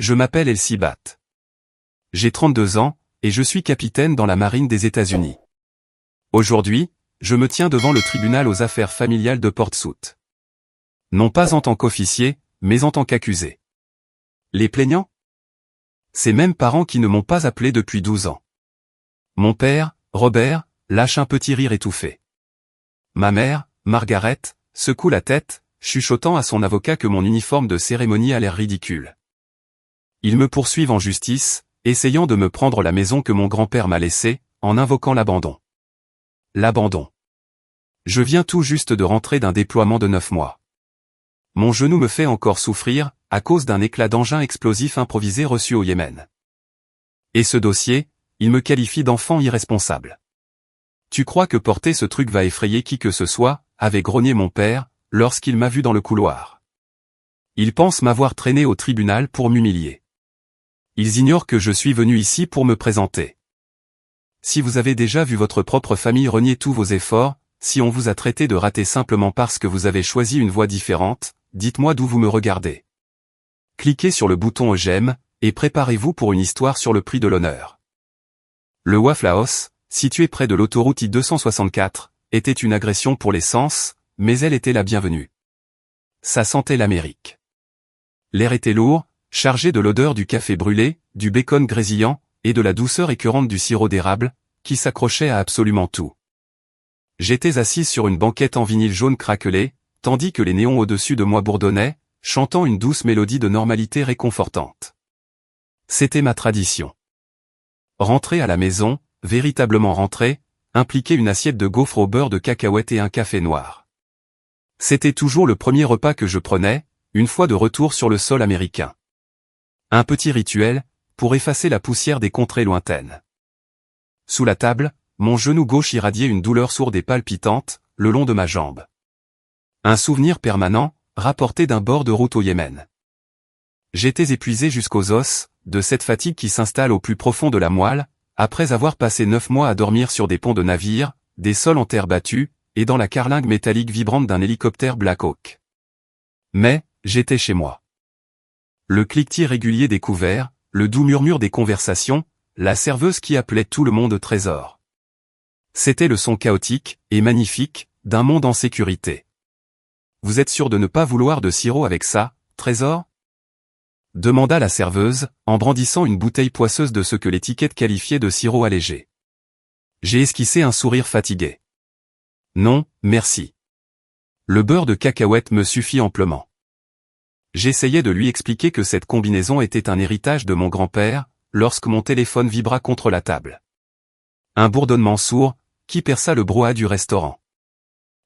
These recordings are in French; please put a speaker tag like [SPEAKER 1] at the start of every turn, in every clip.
[SPEAKER 1] Je m'appelle Elsie Batt. J'ai 32 ans, et je suis capitaine dans la marine des États-Unis. Aujourd'hui, je me tiens devant le tribunal aux affaires familiales de Portsmouth. Non pas en tant qu'officier, mais en tant qu'accusé. Les plaignants? Ces mêmes parents qui ne m'ont pas appelé depuis 12 ans. Mon père, Robert, lâche un petit rire étouffé. Ma mère, Margaret, secoue la tête, chuchotant à son avocat que mon uniforme de cérémonie a l'air ridicule. Ils me poursuivent en justice, essayant de me prendre la maison que mon grand-père m'a laissée, en invoquant l'abandon. L'abandon. Je viens tout juste de rentrer d'un déploiement de 9 mois. Mon genou me fait encore souffrir, à cause d'un éclat d'engin explosif improvisé reçu au Yémen. Et ce dossier, il me qualifie d'enfant irresponsable. Tu crois que porter ce truc va effrayer qui que ce soit, avait grogné mon père, lorsqu'il m'a vu dans le couloir. Ils pensent m'avoir traîné au tribunal pour m'humilier. Ils ignorent que je suis venu ici pour me présenter. Si vous avez déjà vu votre propre famille renier tous vos efforts, si on vous a traité de raté simplement parce que vous avez choisi une voie différente, dites-moi d'où vous me regardez. Cliquez sur le bouton j'aime, et préparez-vous pour une histoire sur le prix de l'honneur. Le Waffle House, situé près de l'autoroute I-264, était une agression pour les sens, mais elle était la bienvenue. Ça sentait l'Amérique. L'air était lourd, chargé de l'odeur du café brûlé, du bacon grésillant, et de la douceur écœurante du sirop d'érable, qui s'accrochait à absolument tout. J'étais assise sur une banquette en vinyle jaune craquelé, tandis que les néons au-dessus de moi bourdonnaient, chantant une douce mélodie de normalité réconfortante. C'était ma tradition. Rentrer à la maison, véritablement rentrer, impliquait une assiette de gaufres au beurre de cacahuète et un café noir. C'était toujours le premier repas que je prenais, une fois de retour sur le sol américain. Un petit rituel, pour effacer la poussière des contrées lointaines. Sous la table, mon genou gauche irradiait une douleur sourde et palpitante, le long de ma jambe. Un souvenir permanent, rapporté d'un bord de route au Yémen. J'étais épuisé jusqu'aux os, de cette fatigue qui s'installe au plus profond de la moelle, après avoir passé 9 mois à dormir sur des ponts de navires, des sols en terre battue, et dans la carlingue métallique vibrante d'un hélicoptère Black Hawk. Mais, j'étais chez moi. Le cliquetis régulier des couverts, le doux murmure des conversations, la serveuse qui appelait tout le monde trésor. C'était le son chaotique, et magnifique, d'un monde en sécurité. Vous êtes sûr de ne pas vouloir de sirop avec ça, trésor? Demanda la serveuse, en brandissant une bouteille poisseuse de ce que l'étiquette qualifiait de sirop allégé. J'ai esquissé un sourire fatigué. Non, merci. Le beurre de cacahuète me suffit amplement. J'essayais de lui expliquer que cette combinaison était un héritage de mon grand-père, lorsque mon téléphone vibra contre la table. Un bourdonnement sourd, qui perça le brouhaha du restaurant.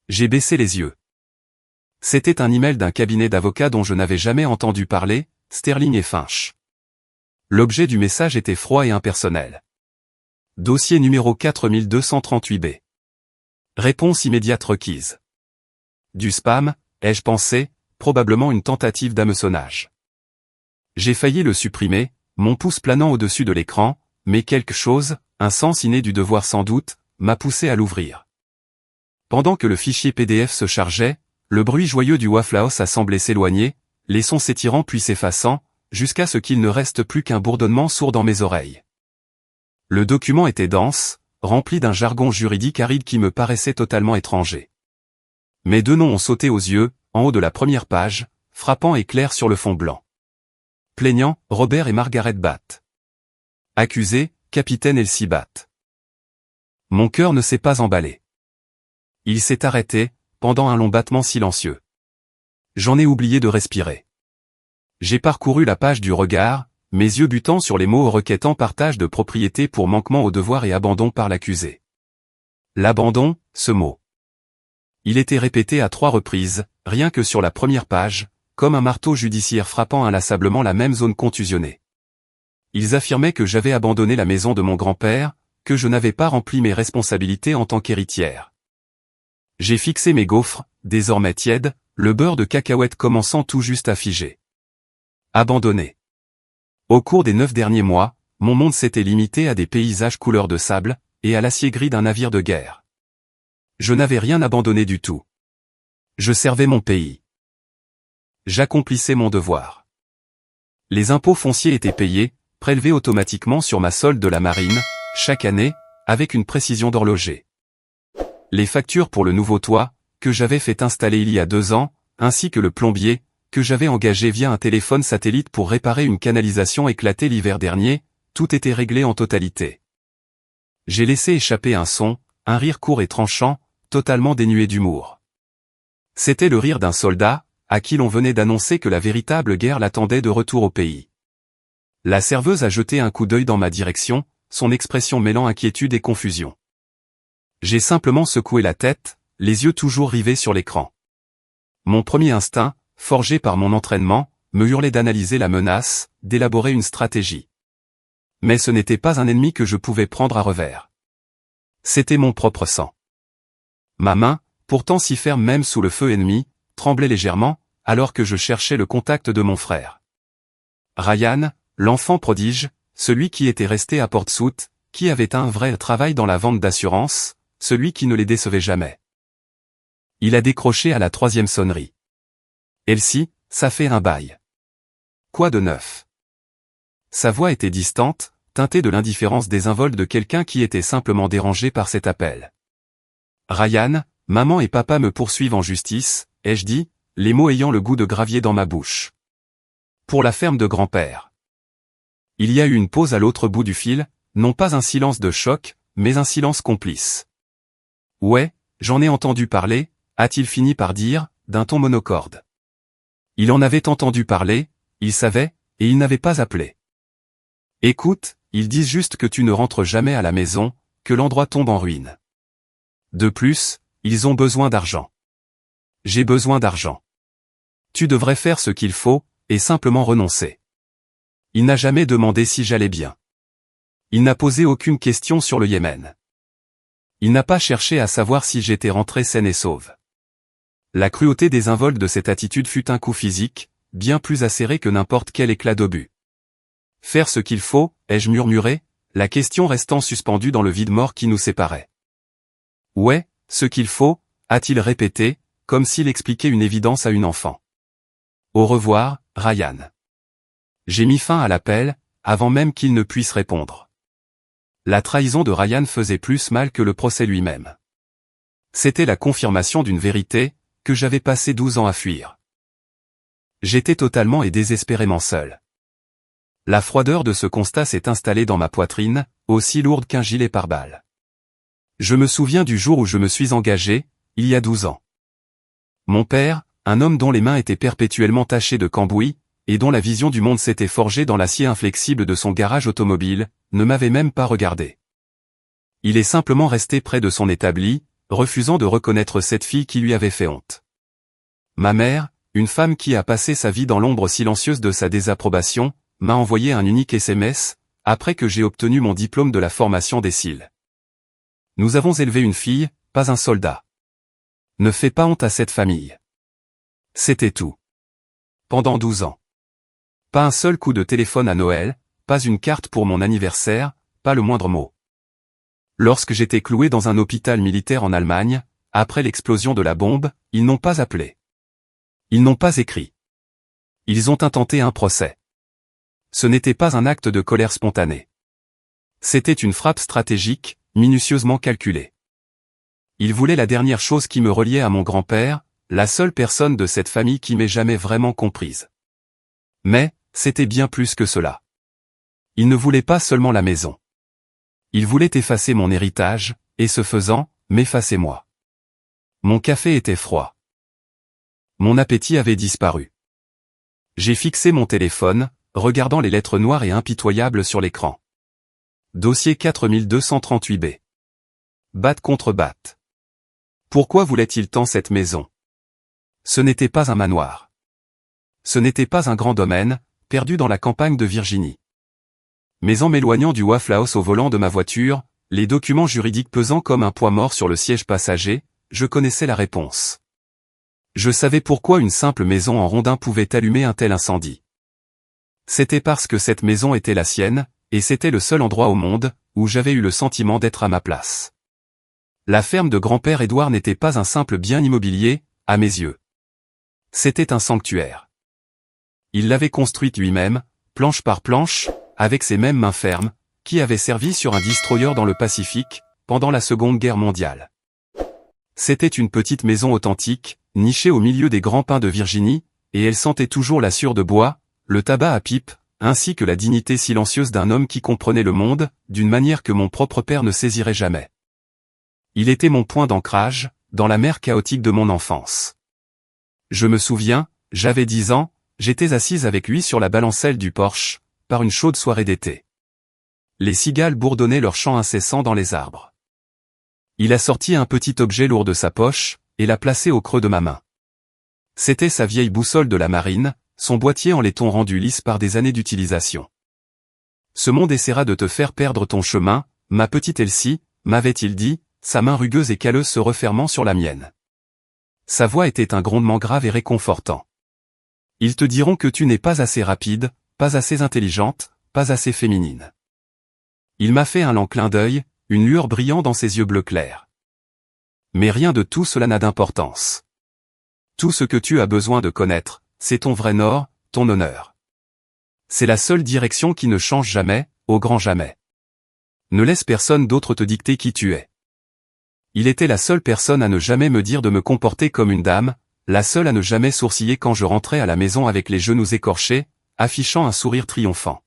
[SPEAKER 1] J'ai baissé les yeux. C'était un email d'un cabinet d'avocats dont je n'avais jamais entendu parler, Sterling & Finch. L'objet du message était froid et impersonnel. Dossier numéro 4238B. Réponse immédiate requise. Du spam, ai-je pensé, probablement une tentative d'hameçonnage. J'ai failli le supprimer, mon pouce planant au-dessus de l'écran, mais quelque chose, un sens inné du devoir sans doute, m'a poussé à l'ouvrir. Pendant que le fichier PDF se chargeait, le bruit joyeux du Waffle House a semblé s'éloigner, les sons s'étirant puis s'effaçant, jusqu'à ce qu'il ne reste plus qu'un bourdonnement sourd dans mes oreilles. Le document était dense, rempli d'un jargon juridique aride qui me paraissait totalement étranger. Mes 2 noms ont sauté aux yeux, en haut de la première page, frappant et clair sur le fond blanc. Plaignant, Robert et Margaret Batt. Accusé, capitaine Elsie Batt. Mon cœur ne s'est pas emballé. Il s'est arrêté, pendant un long battement silencieux. J'en ai oublié de respirer. J'ai parcouru la page du regard, mes yeux butant sur les mots requêtant partage de propriété pour manquement au devoir et abandon par l'accusé. L'abandon, ce mot. Il était répété à 3 reprises, rien que sur la première page, comme un marteau judiciaire frappant inlassablement la même zone contusionnée. Ils affirmaient que j'avais abandonné la maison de mon grand-père, que je n'avais pas rempli mes responsabilités en tant qu'héritière. J'ai fixé mes gaufres, désormais tièdes, le beurre de cacahuète commençant tout juste à figer. Abandonné. Au cours des 9 derniers mois, mon monde s'était limité à des paysages couleur de sable, et à l'acier gris d'un navire de guerre. Je n'avais rien abandonné du tout. Je servais mon pays. J'accomplissais mon devoir. Les impôts fonciers étaient payés, prélevés automatiquement sur ma solde de la marine, chaque année, avec une précision d'horloger. Les factures pour le nouveau toit, que j'avais fait installer il y a 2 ans, ainsi que le plombier, que j'avais engagé via un téléphone satellite pour réparer une canalisation éclatée l'hiver dernier, tout était réglé en totalité. J'ai laissé échapper un son, un rire court et tranchant, totalement dénué d'humour. C'était le rire d'un soldat, à qui l'on venait d'annoncer que la véritable guerre l'attendait de retour au pays. La serveuse a jeté un coup d'œil dans ma direction, son expression mêlant inquiétude et confusion. J'ai simplement secoué la tête, les yeux toujours rivés sur l'écran. Mon premier instinct, forgé par mon entraînement, me hurlait d'analyser la menace, d'élaborer une stratégie. Mais ce n'était pas un ennemi que je pouvais prendre à revers. C'était mon propre sang. Ma main, pourtant si ferme même sous le feu ennemi, tremblait légèrement, alors que je cherchais le contact de mon frère. Ryan, l'enfant prodige, celui qui était resté à Portsmouth, qui avait un vrai travail dans la vente d'assurance, celui qui ne les décevait jamais. Il a décroché à la 3e sonnerie. Elsie, ça fait un bail. Quoi de neuf? Sa voix était distante, teintée de l'indifférence désinvolte de quelqu'un qui était simplement dérangé par cet appel. Ryan, maman et papa me poursuivent en justice, ai-je dit, les mots ayant le goût de gravier dans ma bouche. Pour la ferme de grand-père. Il y a eu une pause à l'autre bout du fil, non pas un silence de choc, mais un silence complice. Ouais, j'en ai entendu parler, a-t-il fini par dire, d'un ton monocorde. Il en avait entendu parler, il savait, et il n'avait pas appelé. Écoute, ils disent juste que tu ne rentres jamais à la maison, que l'endroit tombe en ruine. De plus, ils ont besoin d'argent. J'ai besoin d'argent. Tu devrais faire ce qu'il faut, et simplement renoncer. Il n'a jamais demandé si j'allais bien. Il n'a posé aucune question sur le Yémen. Il n'a pas cherché à savoir si j'étais rentré saine et sauve. La cruauté désinvolte de cette attitude fut un coup physique, bien plus acéré que n'importe quel éclat d'obus. Faire ce qu'il faut, ai-je murmuré, la question restant suspendue dans le vide mort qui nous séparait. Ouais, ce qu'il faut, a-t-il répété, comme s'il expliquait une évidence à une enfant. Au revoir, Ryan. J'ai mis fin à l'appel, avant même qu'il ne puisse répondre. La trahison de Ryan faisait plus mal que le procès lui-même. C'était la confirmation d'une vérité, que j'avais passé 12 ans à fuir. J'étais totalement et désespérément seul. La froideur de ce constat s'est installée dans ma poitrine, aussi lourde qu'un gilet pare-balles. Je me souviens du jour où je me suis engagé, il y a 12 ans. Mon père, un homme dont les mains étaient perpétuellement tachées de cambouis, et dont la vision du monde s'était forgée dans l'acier inflexible de son garage automobile, ne m'avait même pas regardé. Il est simplement resté près de son établi, refusant de reconnaître cette fille qui lui avait fait honte. Ma mère, une femme qui a passé sa vie dans l'ombre silencieuse de sa désapprobation, m'a envoyé un unique SMS, après que j'ai obtenu mon diplôme de la formation des cils. Nous avons élevé une fille, pas un soldat. Ne fais pas honte à cette famille. C'était tout. Pendant 12 ans. Pas un seul coup de téléphone à Noël, pas une carte pour mon anniversaire, pas le moindre mot. Lorsque j'étais cloué dans un hôpital militaire en Allemagne, après l'explosion de la bombe, ils n'ont pas appelé. Ils n'ont pas écrit. Ils ont intenté un procès. Ce n'était pas un acte de colère spontanée. C'était une frappe stratégique, minutieusement calculée. Ils voulaient la dernière chose qui me reliait à mon grand-père, la seule personne de cette famille qui m'ait jamais vraiment comprise. Mais, c'était bien plus que cela. Ils ne voulaient pas seulement la maison. Ils voulaient effacer mon héritage, et ce faisant, m'effacer moi. Mon café était froid. Mon appétit avait disparu. J'ai fixé mon téléphone, regardant les lettres noires et impitoyables sur l'écran. Dossier 4238B. Batte contre batte. Pourquoi voulait-il tant cette maison? Ce n'était pas un manoir. Ce n'était pas un grand domaine, perdu dans la campagne de Virginie. Mais en m'éloignant du Waffle House au volant de ma voiture, les documents juridiques pesant comme un poids mort sur le siège passager, je connaissais la réponse. Je savais pourquoi une simple maison en rondin pouvait allumer un tel incendie. C'était parce que cette maison était la sienne, et c'était le seul endroit au monde, où j'avais eu le sentiment d'être à ma place. La ferme de grand-père Édouard n'était pas un simple bien immobilier, à mes yeux. C'était un sanctuaire. Il l'avait construite lui-même, planche par planche, avec ses mêmes mains fermes, qui avaient servi sur un destroyer dans le Pacifique, pendant la Seconde Guerre mondiale. C'était une petite maison authentique, nichée au milieu des grands pins de Virginie, et elle sentait toujours la sciure de bois, le tabac à pipe, ainsi que la dignité silencieuse d'un homme qui comprenait le monde, d'une manière que mon propre père ne saisirait jamais. Il était mon point d'ancrage, dans la mer chaotique de mon enfance. Je me souviens, j'avais 10 ans, j'étais assise avec lui sur la balancelle du porche, par une chaude soirée d'été. Les cigales bourdonnaient leur chant incessant dans les arbres. Il a sorti un petit objet lourd de sa poche, et l'a placé au creux de ma main. C'était sa vieille boussole de la marine, son boîtier en laiton rendu lisse par des années d'utilisation. Ce monde essaiera de te faire perdre ton chemin, ma petite Elsie, m'avait-il dit, sa main rugueuse et calleuse se refermant sur la mienne. Sa voix était un grondement grave et réconfortant. Ils te diront que tu n'es pas assez rapide, pas assez intelligente, pas assez féminine. Il m'a fait un lent clin d'œil, une lueur brillant dans ses yeux bleus clairs. Mais rien de tout cela n'a d'importance. Tout ce que tu as besoin de connaître, c'est ton vrai nord, ton honneur. C'est la seule direction qui ne change jamais, au grand jamais. Ne laisse personne d'autre te dicter qui tu es. Il était la seule personne à ne jamais me dire de me comporter comme une dame, la seule à ne jamais sourciller quand je rentrais à la maison avec les genoux écorchés, affichant un sourire triomphant.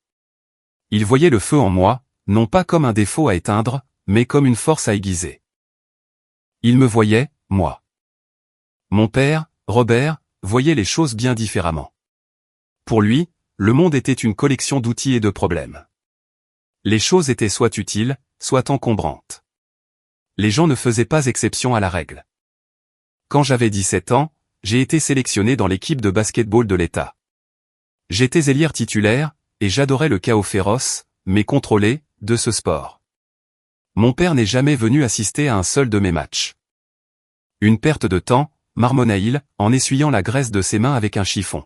[SPEAKER 1] Il voyait le feu en moi, non pas comme un défaut à éteindre, mais comme une force à aiguiser. Il me voyait, moi. Mon père, Robert, voyait les choses bien différemment. Pour lui, le monde était une collection d'outils et de problèmes. Les choses étaient soit utiles, soit encombrantes. Les gens ne faisaient pas exception à la règle. Quand j'avais 17 ans, j'ai été sélectionné dans l'équipe de basket-ball de l'État. J'étais ailière titulaire, et j'adorais le chaos féroce, mais contrôlé, de ce sport. Mon père n'est jamais venu assister à un seul de mes matchs. Une perte de temps, marmonna-t-il, en essuyant la graisse de ses mains avec un chiffon.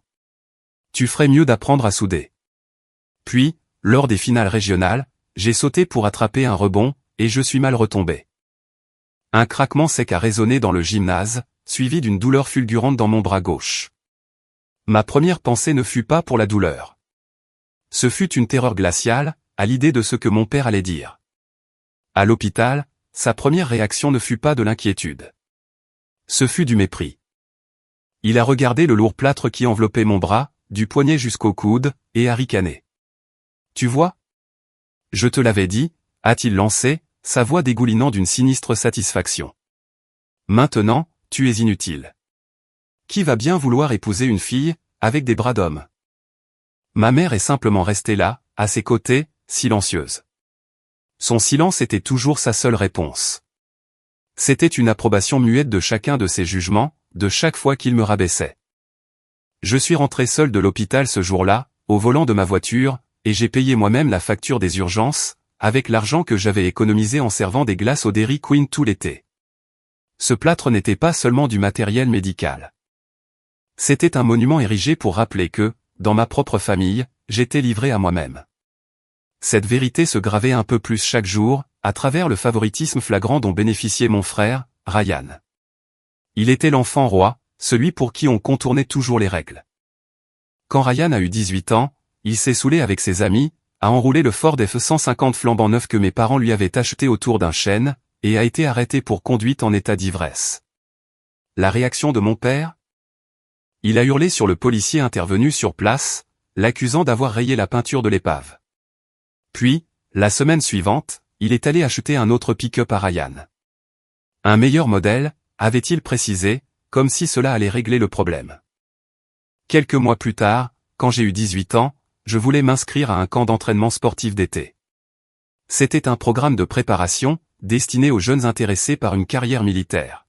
[SPEAKER 1] Tu ferais mieux d'apprendre à souder. Puis, lors des finales régionales, j'ai sauté pour attraper un rebond, et je suis mal retombé. Un craquement sec a résonné dans le gymnase, suivi d'une douleur fulgurante dans mon bras gauche. Ma première pensée ne fut pas pour la douleur. Ce fut une terreur glaciale, à l'idée de ce que mon père allait dire. À l'hôpital, sa première réaction ne fut pas de l'inquiétude. Ce fut du mépris. Il a regardé le lourd plâtre qui enveloppait mon bras, du poignet jusqu'au coude, et a ricané. Tu vois ? Je te l'avais dit, a-t-il lancé, sa voix dégoulinant d'une sinistre satisfaction. Maintenant, tu es inutile. Qui va bien vouloir épouser une fille, avec des bras d'homme ? Ma mère est simplement restée là, à ses côtés, silencieuse. Son silence était toujours sa seule réponse. C'était une approbation muette de chacun de ses jugements, de chaque fois qu'il me rabaissait. Je suis rentré seul de l'hôpital ce jour-là, au volant de ma voiture, et j'ai payé moi-même la facture des urgences, avec l'argent que j'avais économisé en servant des glaces au Dairy Queen tout l'été. Ce plâtre n'était pas seulement du matériel médical. C'était un monument érigé pour rappeler que, dans ma propre famille, j'étais livré à moi-même. Cette vérité se gravait un peu plus chaque jour, à travers le favoritisme flagrant dont bénéficiait mon frère, Ryan. Il était l'enfant roi, celui pour qui on contournait toujours les règles. Quand Ryan a eu 18 ans, il s'est saoulé avec ses amis, a enroulé le Ford F-150 flambant neuf que mes parents lui avaient acheté autour d'un chêne, et a été arrêté pour conduite en état d'ivresse. La réaction de mon père ? Il a hurlé sur le policier intervenu sur place, l'accusant d'avoir rayé la peinture de l'épave. Puis, la semaine suivante, il est allé acheter un autre pick-up à Ryan. Un meilleur modèle, avait-il précisé, comme si cela allait régler le problème. Quelques mois plus tard, quand j'ai eu 18 ans, je voulais m'inscrire à un camp d'entraînement sportif d'été. C'était un programme de préparation, destiné aux jeunes intéressés par une carrière militaire.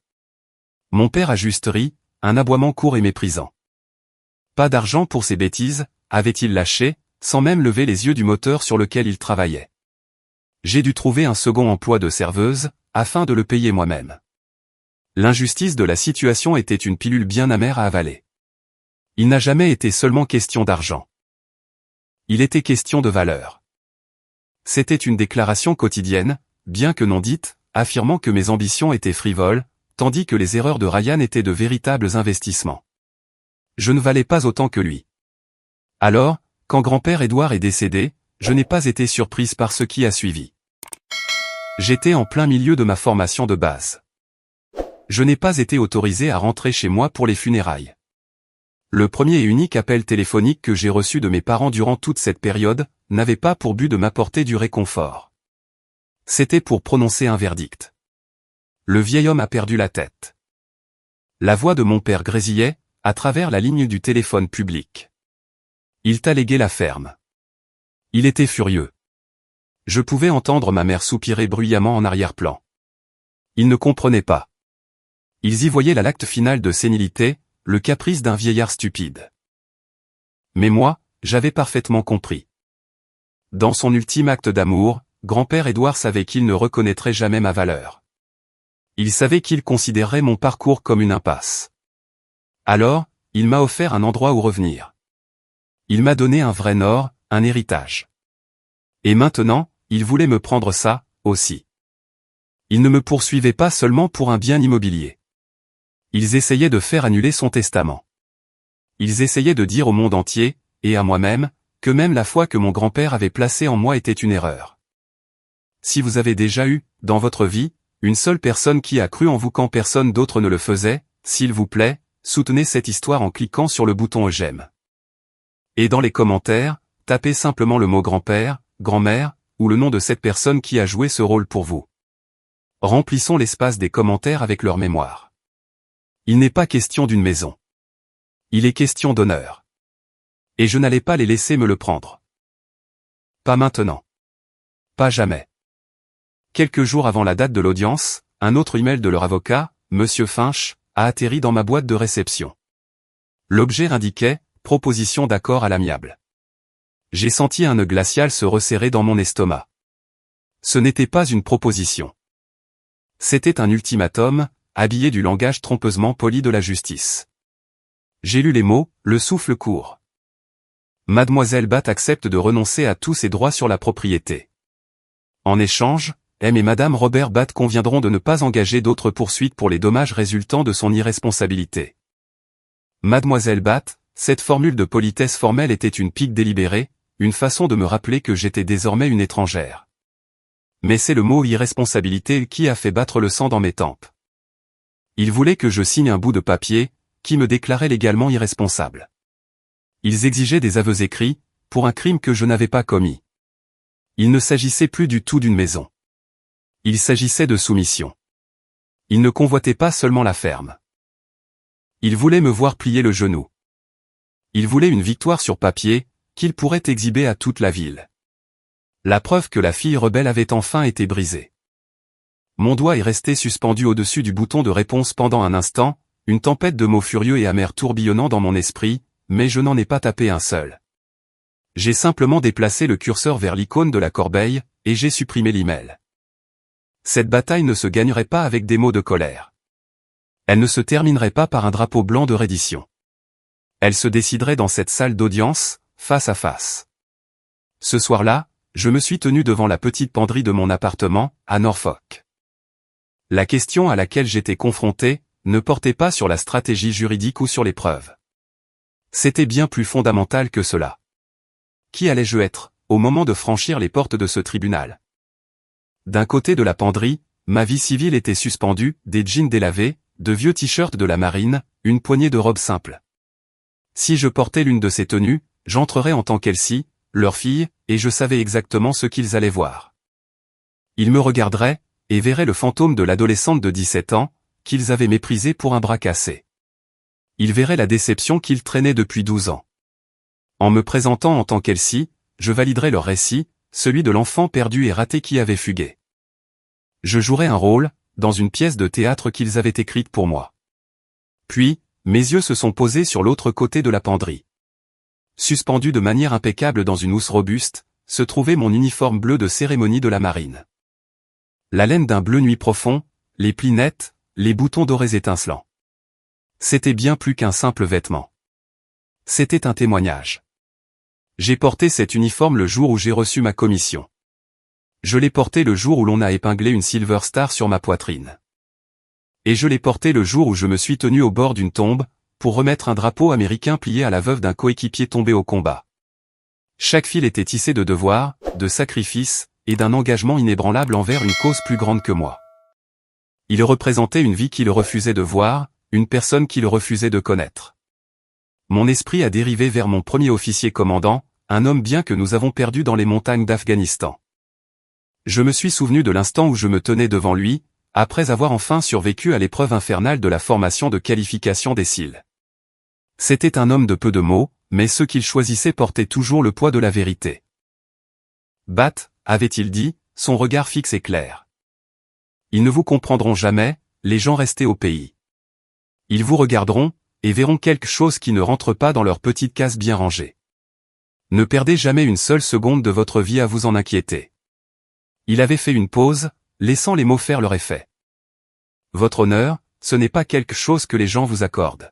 [SPEAKER 1] Mon père a juste ri, un aboiement court et méprisant. Pas d'argent pour ces bêtises, avait-il lâché, sans même lever les yeux du moteur sur lequel il travaillait. J'ai dû trouver un second emploi de serveuse, afin de le payer moi-même. L'injustice de la situation était une pilule bien amère à avaler. Il n'a jamais été seulement question d'argent. Il était question de valeur. C'était une déclaration quotidienne, bien que non dite, affirmant que mes ambitions étaient frivoles, tandis que les erreurs de Ryan étaient de véritables investissements. Je ne valais pas autant que lui. Alors, Quand grand-père Édouard est décédé, je n'ai pas été surprise par ce qui a suivi. J'étais en plein milieu de ma formation de base. Je n'ai pas été autorisé à rentrer chez moi pour les funérailles. Le premier et unique appel téléphonique que j'ai reçu de mes parents durant toute cette période n'avait pas pour but de m'apporter du réconfort. C'était pour prononcer un verdict. Le vieil homme a perdu la tête. La voix de mon père grésillait, à travers la ligne du téléphone public. Il t'a légué la ferme. Il était furieux. Je pouvais entendre ma mère soupirer bruyamment en arrière-plan. Ils ne comprenaient pas. Ils y voyaient l'acte final de sénilité, le caprice d'un vieillard stupide. Mais moi, j'avais parfaitement compris. Dans son ultime acte d'amour, grand-père Édouard savait qu'il ne reconnaîtrait jamais ma valeur. Il savait qu'il considérerait mon parcours comme une impasse. Alors, il m'a offert un endroit où revenir. Il m'a donné un vrai nord, un héritage. Et maintenant, il voulait me prendre ça, aussi. Ils ne me poursuivaient pas seulement pour un bien immobilier. Ils essayaient de faire annuler son testament. Ils essayaient de dire au monde entier, et à moi-même, que même la foi que mon grand-père avait placée en moi était une erreur. Si vous avez déjà eu, dans votre vie, une seule personne qui a cru en vous quand personne d'autre ne le faisait, s'il vous plaît, soutenez cette histoire en cliquant sur le bouton j'aime. Et dans les commentaires, tapez simplement le mot grand-père, grand-mère, ou le nom de cette personne qui a joué ce rôle pour vous. Remplissons l'espace des commentaires avec leur mémoire. Il n'est pas question d'une maison. Il est question d'honneur. Et je n'allais pas les laisser me le prendre. Pas maintenant. Pas jamais. Quelques jours avant la date de l'audience, un autre email de leur avocat, Monsieur Finch, a atterri dans ma boîte de réception. L'objet indiquait « Proposition d'accord à l'amiable ». J'ai senti un nœud glacial se resserrer dans mon estomac. Ce n'était pas une proposition. C'était un ultimatum, habillé du langage trompeusement poli de la justice. J'ai lu les mots, le souffle court. Mademoiselle Batt accepte de renoncer à tous ses droits sur la propriété. En échange, M et Madame Robert Batt conviendront de ne pas engager d'autres poursuites pour les dommages résultant de son irresponsabilité. Mademoiselle Batt, cette formule de politesse formelle était une pique délibérée, une façon de me rappeler que j'étais désormais une étrangère. Mais c'est le mot irresponsabilité qui a fait battre le sang dans mes tempes. Ils voulaient que je signe un bout de papier, qui me déclarait légalement irresponsable. Ils exigeaient des aveux écrits, pour un crime que je n'avais pas commis. Il ne s'agissait plus du tout d'une maison. Il s'agissait de soumission. Ils ne convoitaient pas seulement la ferme. Ils voulaient me voir plier le genou. Ils voulaient une victoire sur papier, qu'ils pourraient exhiber à toute la ville. La preuve que la fille rebelle avait enfin été brisée. Mon doigt est resté suspendu au-dessus du bouton de réponse pendant un instant, une tempête de mots furieux et amers tourbillonnant dans mon esprit, mais je n'en ai pas tapé un seul. J'ai simplement déplacé le curseur vers l'icône de la corbeille, et j'ai supprimé l'email. Cette bataille ne se gagnerait pas avec des mots de colère. Elle ne se terminerait pas par un drapeau blanc de reddition. Elle se déciderait dans cette salle d'audience, face à face. Ce soir-là, je me suis tenu devant la petite penderie de mon appartement, à Norfolk. La question à laquelle j'étais confronté, ne portait pas sur la stratégie juridique ou sur les preuves. C'était bien plus fondamental que cela. Qui allais-je être, au moment de franchir les portes de ce tribunal? D'un côté de la penderie, ma vie civile était suspendue, des jeans délavés, de vieux t-shirts de la marine, une poignée de robes simples. Si je portais l'une de ces tenues, j'entrerais en tant qu'Elsie, leur fille, et je savais exactement ce qu'ils allaient voir. Ils me regarderaient, et verraient le fantôme de l'adolescente de 17 ans, qu'ils avaient méprisé pour un bras cassé. Ils verraient la déception qu'ils traînaient depuis 12 ans. En me présentant en tant qu'Elsie, je validerais leur récit, celui de l'enfant perdu et raté qui avait fugué. Je jouerais un rôle, dans une pièce de théâtre qu'ils avaient écrite pour moi. Puis, mes yeux se sont posés sur l'autre côté de la penderie. Suspendu de manière impeccable dans une housse robuste, se trouvait mon uniforme bleu de cérémonie de la marine. La laine d'un bleu nuit profond, les plis nets, les boutons dorés étincelants. C'était bien plus qu'un simple vêtement. C'était un témoignage. J'ai porté cet uniforme le jour où j'ai reçu ma commission. Je l'ai porté le jour où l'on a épinglé une Silver Star sur ma poitrine. Et je l'ai porté le jour où je me suis tenu au bord d'une tombe, pour remettre un drapeau américain plié à la veuve d'un coéquipier tombé au combat. Chaque fil était tissé de devoirs, de sacrifices, et d'un engagement inébranlable envers une cause plus grande que moi. Il représentait une vie qu'il refusait de voir, une personne qu'il refusait de connaître. Mon esprit a dérivé vers mon premier officier commandant, un homme bien que nous avons perdu dans les montagnes d'Afghanistan. Je me suis souvenu de l'instant où je me tenais devant lui, après avoir enfin survécu à l'épreuve infernale de la formation de qualification des SEAL. C'était un homme de peu de mots, mais ceux qu'il choisissait portaient toujours le poids de la vérité. Bat, avait-il dit, son regard fixe et clair. Ils ne vous comprendront jamais, les gens restés au pays. Ils vous regarderont, et verront quelque chose qui ne rentre pas dans leur petite case bien rangée. Ne perdez jamais une seule seconde de votre vie à vous en inquiéter. Il avait fait une pause, laissant les mots faire leur effet. Votre honneur, ce n'est pas quelque chose que les gens vous accordent.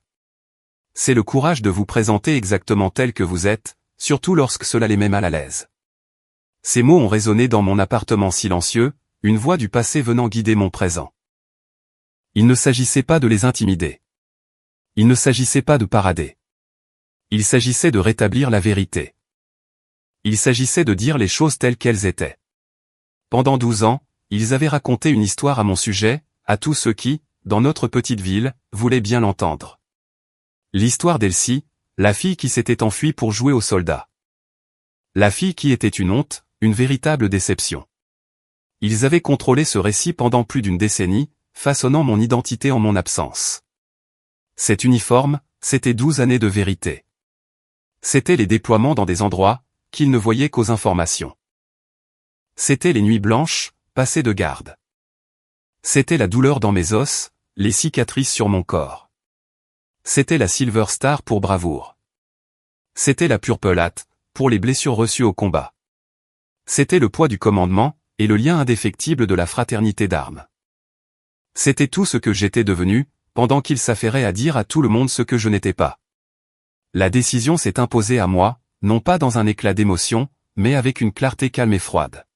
[SPEAKER 1] C'est le courage de vous présenter exactement tel que vous êtes, surtout lorsque cela les met mal à l'aise. Ces mots ont résonné dans mon appartement silencieux, une voix du passé venant guider mon présent. Il ne s'agissait pas de les intimider. Il ne s'agissait pas de parader. Il s'agissait de rétablir la vérité. Il s'agissait de dire les choses telles qu'elles étaient. Pendant 12 ans, ils avaient raconté une histoire à mon sujet, à tous ceux qui, dans notre petite ville, voulaient bien l'entendre. L'histoire d'Elsie, la fille qui s'était enfuie pour jouer aux soldats. La fille qui était une honte, une véritable déception. Ils avaient contrôlé ce récit pendant plus d'une décennie, façonnant mon identité en mon absence. Cet uniforme, c'était 12 années de vérité. C'étaient les déploiements dans des endroits, qu'ils ne voyaient qu'aux informations. C'étaient les nuits blanches, passées de garde. C'était la douleur dans mes os, les cicatrices sur mon corps. C'était la Silver Star pour bravoure. C'était la Purple Hat, pour les blessures reçues au combat. C'était le poids du commandement, et le lien indéfectible de la fraternité d'armes. C'était tout ce que j'étais devenu, pendant qu'il s'affairait à dire à tout le monde ce que je n'étais pas. La décision s'est imposée à moi, non pas dans un éclat d'émotion, mais avec une clarté calme et froide.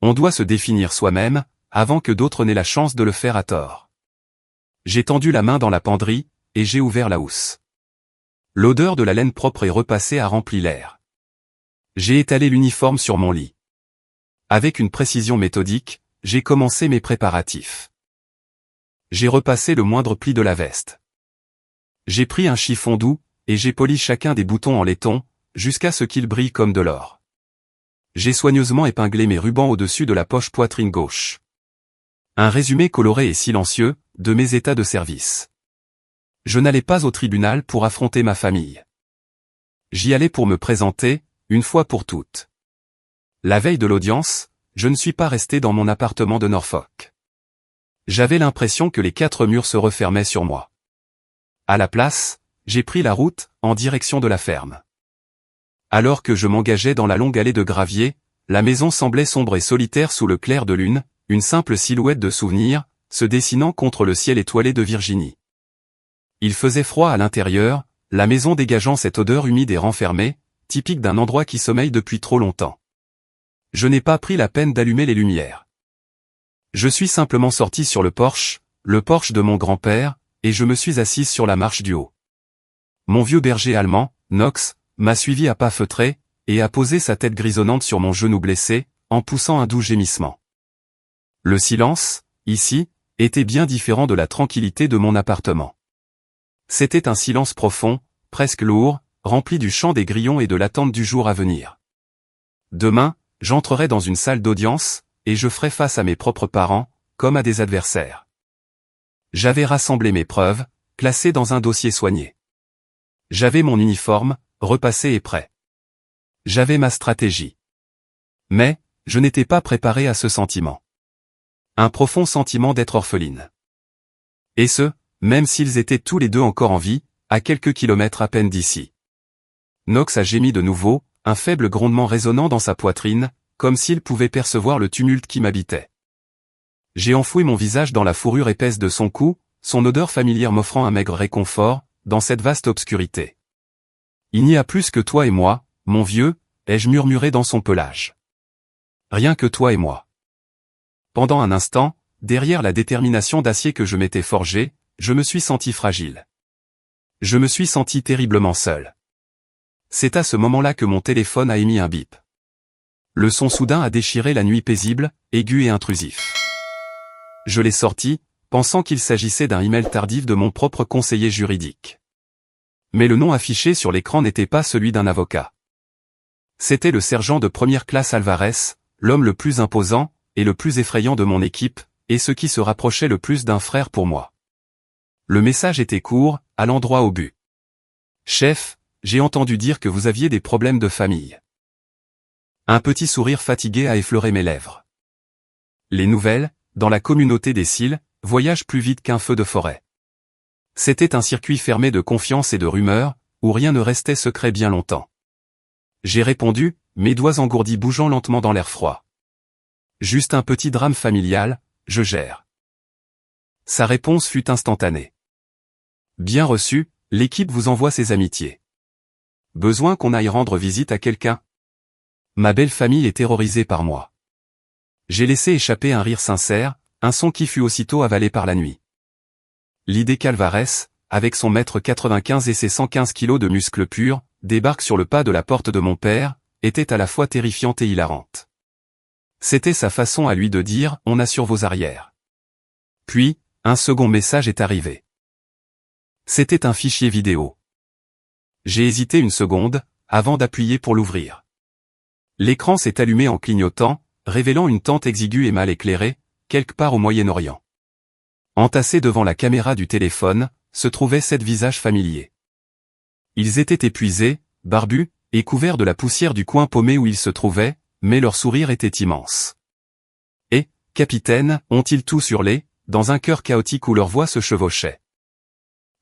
[SPEAKER 1] On doit se définir soi-même, avant que d'autres n'aient la chance de le faire à tort. J'ai tendu la main dans la penderie, et j'ai ouvert la housse. L'odeur de la laine propre et repassée a rempli l'air. J'ai étalé l'uniforme sur mon lit. Avec une précision méthodique, j'ai commencé mes préparatifs. J'ai repassé le moindre pli de la veste. J'ai pris un chiffon doux, et j'ai poli chacun des boutons en laiton, jusqu'à ce qu'ils brillent comme de l'or. J'ai soigneusement épinglé mes rubans au-dessus de la poche poitrine gauche. Un résumé coloré et silencieux, de mes états de service. Je n'allais pas au tribunal pour affronter ma famille. J'y allais pour me présenter, une fois pour toutes. La veille de l'audience, je ne suis pas resté dans mon appartement de Norfolk. J'avais l'impression que les 4 murs se refermaient sur moi. À la place, j'ai pris la route, en direction de la ferme. Alors que je m'engageais dans la longue allée de gravier, la maison semblait sombre et solitaire sous le clair de lune, une simple silhouette de souvenir, se dessinant contre le ciel étoilé de Virginie. Il faisait froid à l'intérieur, la maison dégageant cette odeur humide et renfermée, typique d'un endroit qui sommeille depuis trop longtemps. Je n'ai pas pris la peine d'allumer les lumières. Je suis simplement sorti sur le porche de mon grand-père, et je me suis assise sur la marche du haut. Mon vieux berger allemand, Knox, m'a suivi à pas feutrés, et a posé sa tête grisonnante sur mon genou blessé, en poussant un doux gémissement. Le silence, ici, était bien différent de la tranquillité de mon appartement. C'était un silence profond, presque lourd, rempli du chant des grillons et de l'attente du jour à venir. Demain, j'entrerai dans une salle d'audience, et je ferai face à mes propres parents, comme à des adversaires. J'avais rassemblé mes preuves, classées dans un dossier soigné. J'avais mon uniforme, repassé et prêt. J'avais ma stratégie. Mais, je n'étais pas préparé à ce sentiment. Un profond sentiment d'être orpheline. Et ce, même s'ils étaient tous les deux encore en vie, à quelques kilomètres à peine d'ici. Knox a gémi de nouveau, un faible grondement résonnant dans sa poitrine, comme s'il pouvait percevoir le tumulte qui m'habitait. J'ai enfoui mon visage dans la fourrure épaisse de son cou, son odeur familière m'offrant un maigre réconfort, dans cette vaste obscurité. Il n'y a plus que toi et moi, mon vieux, ai-je murmuré dans son pelage. Rien que toi et moi. Pendant un instant, derrière la détermination d'acier que je m'étais forgée, je me suis senti fragile. Je me suis senti terriblement seul. C'est à ce moment-là que mon téléphone a émis un bip. Le son soudain a déchiré la nuit paisible, aigu et intrusif. Je l'ai sorti, pensant qu'il s'agissait d'un email tardif de mon propre conseiller juridique. Mais le nom affiché sur l'écran n'était pas celui d'un avocat. C'était le sergent de première classe Alvarez, l'homme le plus imposant, et le plus effrayant de mon équipe, et ce qui se rapprochait le plus d'un frère pour moi. Le message était court, allant droit au but. Chef, j'ai entendu dire que vous aviez des problèmes de famille. Un petit sourire fatigué a effleuré mes lèvres. Les nouvelles, dans la communauté des cils, voyagent plus vite qu'un feu de forêt. C'était un circuit fermé de confiance et de rumeurs, où rien ne restait secret bien longtemps. J'ai répondu, mes doigts engourdis bougeant lentement dans l'air froid. Juste un petit drame familial, je gère. Sa réponse fut instantanée. Bien reçu, l'équipe vous envoie ses amitiés. Besoin qu'on aille rendre visite à quelqu'un? Ma belle famille est terrorisée par moi. J'ai laissé échapper un rire sincère, un son qui fut aussitôt avalé par la nuit. L'idée qu'Alvarez, avec son mètre 95 et ses 115 kilos de muscles purs, débarque sur le pas de la porte de mon père, était à la fois terrifiante et hilarante. C'était sa façon à lui de dire « on assure vos arrières ». Puis, un second message est arrivé. C'était un fichier vidéo. J'ai hésité une seconde, avant d'appuyer pour l'ouvrir. L'écran s'est allumé en clignotant, révélant une tente exiguë et mal éclairée, quelque part au Moyen-Orient. Entassés devant la caméra du téléphone, se trouvaient 7 visages familiers. Ils étaient épuisés, barbus, et couverts de la poussière du coin paumé où ils se trouvaient, mais leur sourire était immense. Et, capitaine, ont-ils tous hurlé, dans un chœur chaotique où leurs voix se chevauchaient.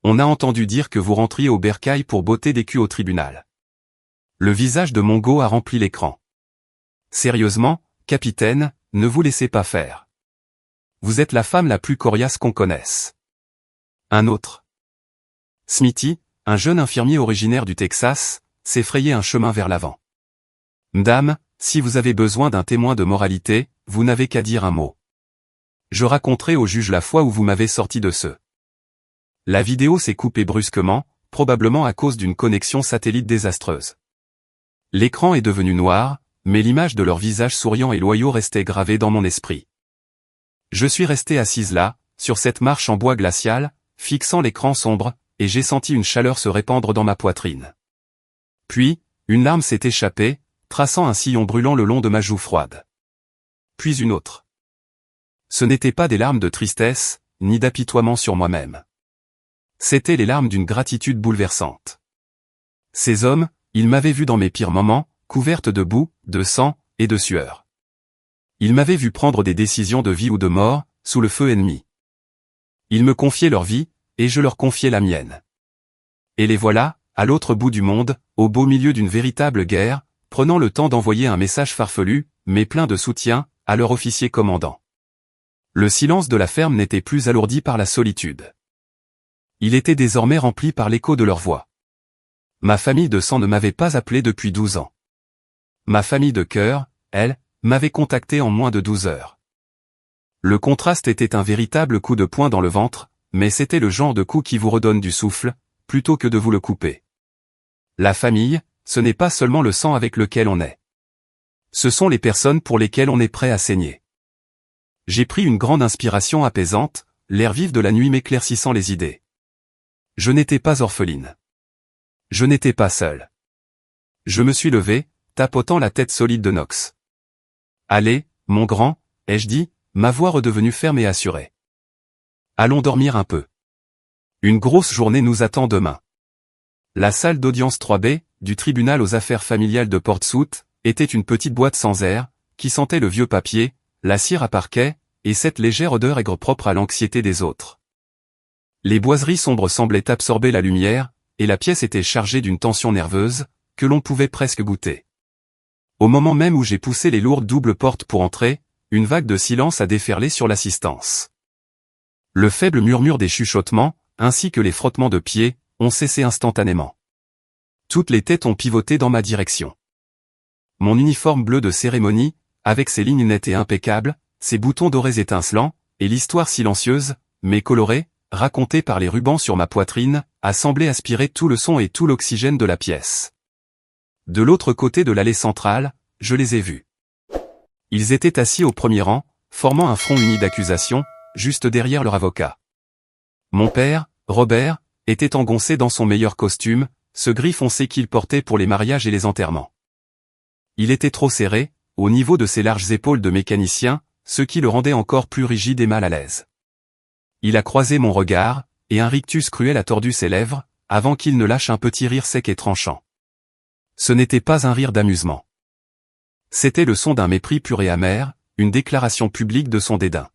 [SPEAKER 1] On a entendu dire que vous rentriez au bercail pour botter des culs au tribunal. Le visage de Mongo a rempli l'écran. Sérieusement, capitaine, ne vous laissez pas faire. Vous êtes la femme la plus coriace qu'on connaisse. Un autre. Smithy, un jeune infirmier originaire du Texas, s'est frayé un chemin vers l'avant. Madame, si vous avez besoin d'un témoin de moralité, vous n'avez qu'à dire un mot. Je raconterai au juge la fois où vous m'avez sorti de ce. La vidéo s'est coupée brusquement, probablement à cause d'une connexion satellite désastreuse. L'écran est devenu noir, mais l'image de leur visage souriant et loyaux restait gravée dans mon esprit. Je suis resté assise là, sur cette marche en bois glacial, fixant l'écran sombre, et j'ai senti une chaleur se répandre dans ma poitrine. Puis, une larme s'est échappée, traçant un sillon brûlant le long de ma joue froide. Puis une autre. Ce n'étaient pas des larmes de tristesse, ni d'apitoiement sur moi-même. C'étaient les larmes d'une gratitude bouleversante. Ces hommes, ils m'avaient vu dans mes pires moments, couverte de boue, de sang, et de sueur. Ils m'avaient vu prendre des décisions de vie ou de mort, sous le feu ennemi. Ils me confiaient leur vie, et je leur confiais la mienne. Et les voilà, à l'autre bout du monde, au beau milieu d'une véritable guerre, prenant le temps d'envoyer un message farfelu, mais plein de soutien, à leur officier commandant. Le silence de la ferme n'était plus alourdi par la solitude. Il était désormais rempli par l'écho de leur voix. Ma famille de sang ne m'avait pas appelé depuis 12 ans. Ma famille de cœur, elle, m'avait contacté en moins de 12 heures. Le contraste était un véritable coup de poing dans le ventre, mais c'était le genre de coup qui vous redonne du souffle, plutôt que de vous le couper. La famille, ce n'est pas seulement le sang avec lequel on est. Ce sont les personnes pour lesquelles on est prêt à saigner. J'ai pris une grande inspiration apaisante, l'air vif de la nuit m'éclaircissant les idées. Je n'étais pas orpheline. Je n'étais pas seul. Je me suis levé, tapotant la tête solide de Knox. Allez, mon grand, ai-je dit, ma voix redevenue ferme et assurée. Allons dormir un peu. Une grosse journée nous attend demain. La salle d'audience 3B, du tribunal aux affaires familiales de Portsmouth, était une petite boîte sans air, qui sentait le vieux papier, la cire à parquet, et cette légère odeur aigre propre à l'anxiété des autres. Les boiseries sombres semblaient absorber la lumière, et la pièce était chargée d'une tension nerveuse, que l'on pouvait presque goûter. Au moment même où j'ai poussé les lourdes doubles portes pour entrer, une vague de silence a déferlé sur l'assistance. Le faible murmure des chuchotements, ainsi que les frottements de pieds, ont cessé instantanément. Toutes les têtes ont pivoté dans ma direction. Mon uniforme bleu de cérémonie, avec ses lignes nettes et impeccables, ses boutons dorés étincelants, et l'histoire silencieuse, mais colorée, racontée par les rubans sur ma poitrine, a semblé aspirer tout le son et tout l'oxygène de la pièce. De l'autre côté de l'allée centrale, je les ai vus. Ils étaient assis au premier rang, formant un front uni d'accusation, juste derrière leur avocat. Mon père, Robert, était engoncé dans son meilleur costume, ce gris foncé qu'il portait pour les mariages et les enterrements. Il était trop serré, au niveau de ses larges épaules de mécanicien, ce qui le rendait encore plus rigide et mal à l'aise. Il a croisé mon regard, et un rictus cruel a tordu ses lèvres, avant qu'il ne lâche un petit rire sec et tranchant. Ce n'était pas un rire d'amusement. C'était le son d'un mépris pur et amer, une déclaration publique de son dédain.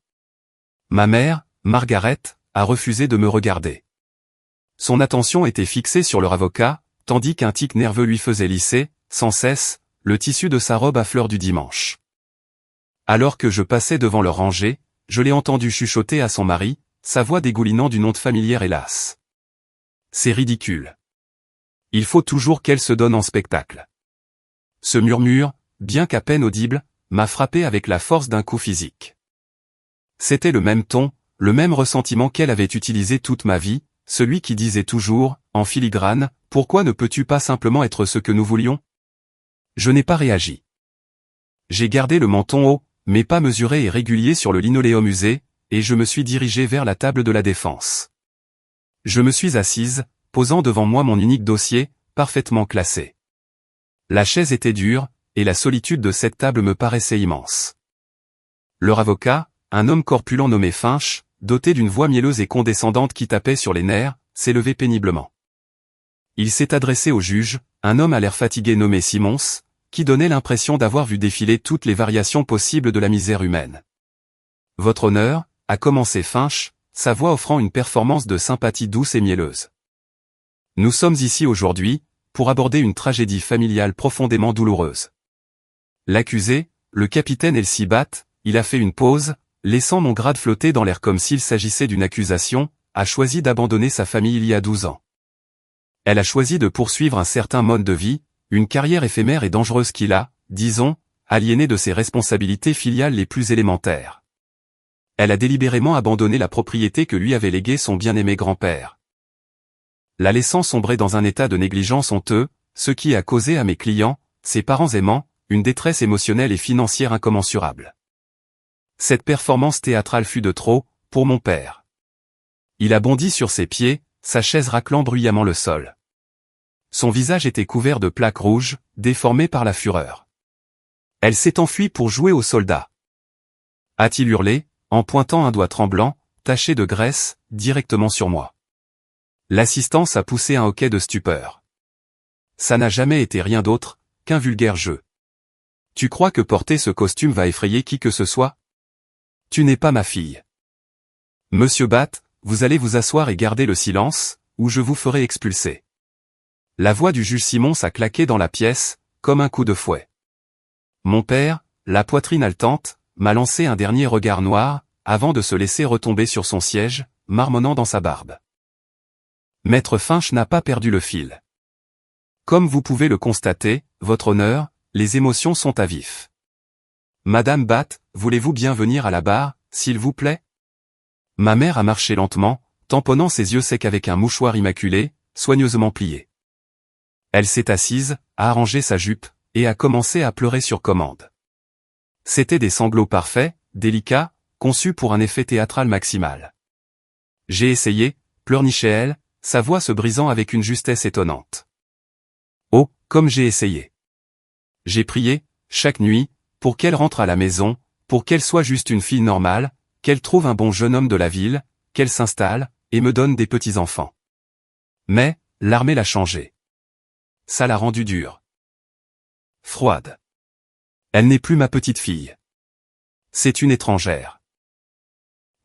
[SPEAKER 1] Ma mère, Margaret, a refusé de me regarder. Son attention était fixée sur leur avocat, tandis qu'un tic nerveux lui faisait lisser, sans cesse, le tissu de sa robe à fleurs du dimanche. Alors que je passais devant leur rangée, je l'ai entendu chuchoter à son mari, sa voix dégoulinant d'une honte familière hélas. C'est ridicule. Il faut toujours qu'elle se donne en spectacle. Ce murmure, bien qu'à peine audible, m'a frappé avec la force d'un coup physique. C'était le même ton, le même ressentiment qu'elle avait utilisé toute ma vie, celui qui disait toujours, en filigrane, « Pourquoi ne peux-tu pas simplement être ce que nous voulions ?» Je n'ai pas réagi. J'ai gardé le menton haut, mais pas mesuré et régulier sur le linoléum usé, et je me suis dirigé vers la table de la défense. Je me suis assise, posant devant moi mon unique dossier, parfaitement classé. La chaise était dure, et la solitude de cette table me paraissait immense. Leur avocat, un homme corpulent nommé Finch, doté d'une voix mielleuse et condescendante qui tapait sur les nerfs, s'est levé péniblement. Il s'est adressé au juge, un homme à l'air fatigué nommé Simons, qui donnait l'impression d'avoir vu défiler toutes les variations possibles de la misère humaine. « Votre honneur » a commencé Finch, sa voix offrant une performance de sympathie douce et mielleuse. « Nous sommes ici aujourd'hui, pour aborder une tragédie familiale profondément douloureuse. » L'accusé, le capitaine Elcibat, il a fait une pause, laissant mon grade flotter dans l'air comme s'il s'agissait d'une accusation, a choisi d'abandonner sa famille il y a 12 ans. Elle a choisi de poursuivre un certain mode de vie, une carrière éphémère et dangereuse qu'il a, disons, aliénée de ses responsabilités filiales les plus élémentaires. Elle a délibérément abandonné la propriété que lui avait léguée son bien-aimé grand-père. La laissant sombrer dans un état de négligence honteux, ce qui a causé à mes clients, ses parents aimants, une détresse émotionnelle et financière incommensurable. Cette performance théâtrale fut de trop, pour mon père. Il a bondi sur ses pieds, sa chaise raclant bruyamment le sol. Son visage était couvert de plaques rouges, déformées par la fureur. Elle s'est enfuie pour jouer aux soldats. A-t-il hurlé, en pointant un doigt tremblant, taché de graisse, directement sur moi. L'assistance a poussé un hoquet de stupeur. Ça n'a jamais été rien d'autre qu'un vulgaire jeu. Tu crois que porter ce costume va effrayer qui que ce soit ? Tu n'es pas ma fille. Monsieur Batt, vous allez vous asseoir et garder le silence, ou je vous ferai expulser. La voix du juge Simons a claqué dans la pièce, comme un coup de fouet. Mon père, la poitrine haletante, m'a lancé un dernier regard noir, avant de se laisser retomber sur son siège, marmonnant dans sa barbe. Maître Finch n'a pas perdu le fil. Comme vous pouvez le constater, votre honneur, les émotions sont à vif. Madame Batt, voulez-vous bien venir à la barre, s'il vous plaît ? Ma mère a marché lentement, tamponnant ses yeux secs avec un mouchoir immaculé, soigneusement plié. Elle s'est assise, a arrangé sa jupe, et a commencé à pleurer sur commande. C'étaient des sanglots parfaits, délicats, conçus pour un effet théâtral maximal. J'ai essayé, pleurnichait elle, sa voix se brisant avec une justesse étonnante. Oh, comme j'ai essayé. J'ai prié, chaque nuit, pour qu'elle rentre à la maison, pour qu'elle soit juste une fille normale, qu'elle trouve un bon jeune homme de la ville, qu'elle s'installe, et me donne des petits-enfants. Mais, l'armée l'a changée. Ça l'a rendue dure. Froide. Elle n'est plus ma petite fille. C'est une étrangère.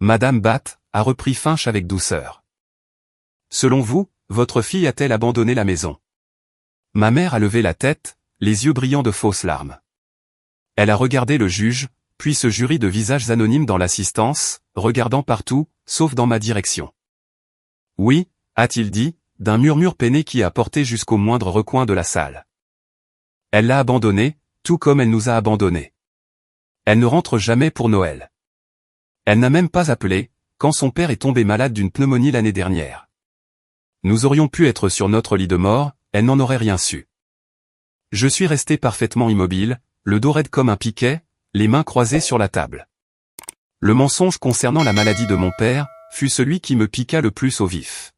[SPEAKER 1] Madame Batt a repris Finch avec douceur. Selon vous, votre fille a-t-elle abandonné la maison ? Ma mère a levé la tête, les yeux brillants de fausses larmes. Elle a regardé le juge, puis ce jury de visages anonymes dans l'assistance, regardant partout, sauf dans ma direction. Oui, a-t-il dit, d'un murmure peiné qui a porté jusqu'au moindre recoin de la salle. Elle l'a abandonné, tout comme elle nous a abandonnés. Elle ne rentre jamais pour Noël. Elle n'a même pas appelé, quand son père est tombé malade d'une pneumonie l'année dernière. Nous aurions pu être sur notre lit de mort, elle n'en aurait rien su. Je suis resté parfaitement immobile, le dos raide comme un piquet, les mains croisées sur la table. Le mensonge concernant la maladie de mon père fut celui qui me piqua le plus au vif.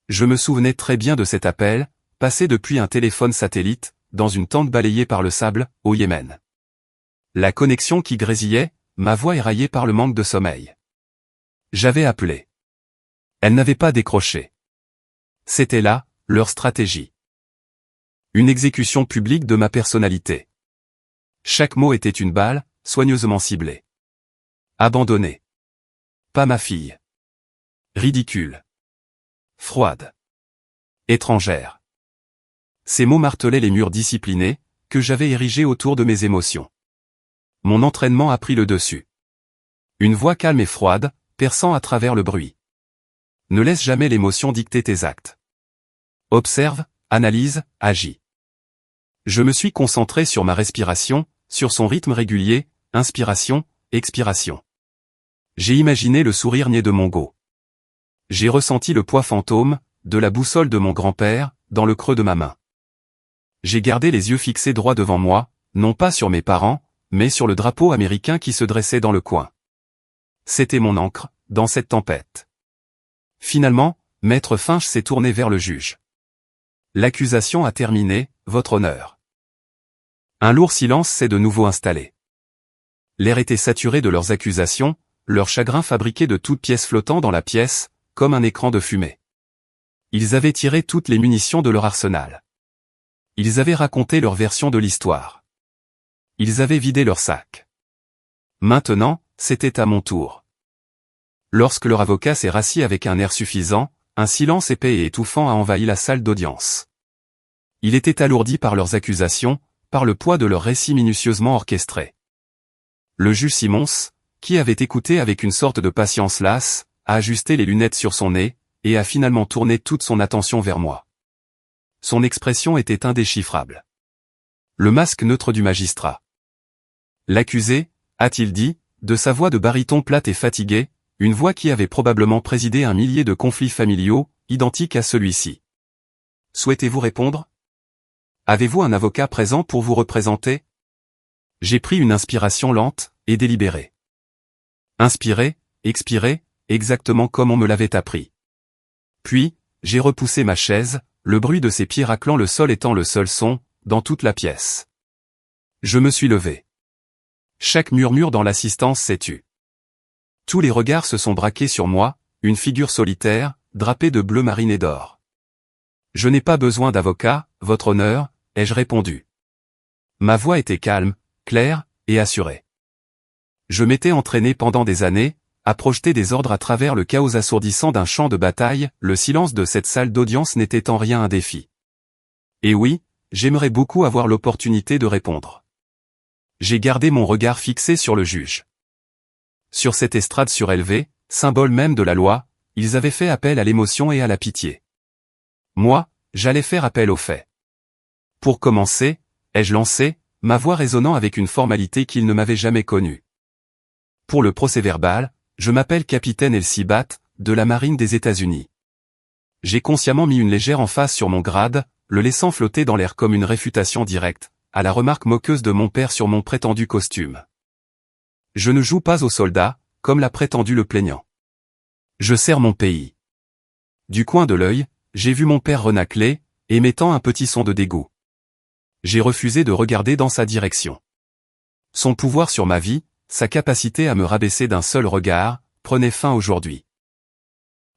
[SPEAKER 1] Je me souvenais très bien de cet appel, passé depuis un téléphone satellite, dans une tente balayée par le sable, au Yémen. La connexion qui grésillait, ma voix éraillée par le manque de sommeil. J'avais appelé. Elle n'avait pas décroché. C'était là, leur stratégie. Une exécution publique de ma personnalité. Chaque mot était une balle, soigneusement ciblée. Abandonnée. Pas ma fille. Ridicule. Froide. Étrangère. Ces mots martelaient les murs disciplinés, que j'avais érigés autour de mes émotions. Mon entraînement a pris le dessus. Une voix calme et froide, perçant à travers le bruit. Ne laisse jamais l'émotion dicter tes actes. Observe, analyse, agis. Je me suis concentré sur ma respiration, sur son rythme régulier, inspiration, expiration. J'ai imaginé le sourire niais de Mongo. J'ai ressenti le poids fantôme, de la boussole de mon grand-père, dans le creux de ma main. J'ai gardé les yeux fixés droit devant moi, non pas sur mes parents, mais sur le drapeau américain qui se dressait dans le coin. C'était mon ancre, dans cette tempête. Finalement, Maître Finch s'est tourné vers le juge. L'accusation a terminé, votre honneur. Un lourd silence s'est de nouveau installé. L'air était saturé de leurs accusations, leur chagrin fabriqué de toutes pièces flottant dans la pièce, comme un écran de fumée. Ils avaient tiré toutes les munitions de leur arsenal. Ils avaient raconté leur version de l'histoire. Ils avaient vidé leur sac. Maintenant, c'était à mon tour. Lorsque leur avocat s'est rassis avec un air suffisant, un silence épais et étouffant a envahi la salle d'audience. Il était alourdi par leurs accusations, par le poids de leurs récits minutieusement orchestrés. Le juge Simons, qui avait écouté avec une sorte de patience lasse, a ajusté les lunettes sur son nez, et a finalement tourné toute son attention vers moi. Son expression était indéchiffrable. Le masque neutre du magistrat. L'accusé, a-t-il dit, de sa voix de baryton plate et fatiguée, une voix qui avait probablement présidé un millier de conflits familiaux, identiques à celui-ci. Souhaitez-vous répondre? Avez-vous un avocat présent pour vous représenter? J'ai pris une inspiration lente et délibérée. Inspirer, expirer, exactement comme on me l'avait appris. Puis, j'ai repoussé ma chaise, le bruit de ses pieds raclant le sol étant le seul son, dans toute la pièce. Je me suis levé. Chaque murmure dans l'assistance s'est tu. Tous les regards se sont braqués sur moi, une figure solitaire, drapée de bleu marine et d'or. Je n'ai pas besoin d'avocat, votre honneur, ai-je répondu. Ma voix était calme, claire, et assurée. Je m'étais entraîné pendant des années, à projeter des ordres à travers le chaos assourdissant d'un champ de bataille, le silence de cette salle d'audience n'était en rien un défi. Et oui, j'aimerais beaucoup avoir l'opportunité de répondre. J'ai gardé mon regard fixé sur le juge. Sur cette estrade surélevée, symbole même de la loi, ils avaient fait appel à l'émotion et à la pitié. Moi, j'allais faire appel aux faits. Pour commencer, ai-je lancé, ma voix résonnant avec une formalité qu'ils ne m'avaient jamais connue. Pour le procès-verbal, je m'appelle Capitaine Elsie Batt, de la Marine des États-Unis. J'ai consciemment mis une légère emphase sur mon grade, le laissant flotter dans l'air comme une réfutation directe, à la remarque moqueuse de mon père sur mon prétendu costume. Je ne joue pas aux soldats, comme l'a prétendu le plaignant. Je sers mon pays. Du coin de l'œil, j'ai vu mon père renâcler, émettant un petit son de dégoût. J'ai refusé de regarder dans sa direction. Son pouvoir sur ma vie, sa capacité à me rabaisser d'un seul regard, prenait fin aujourd'hui.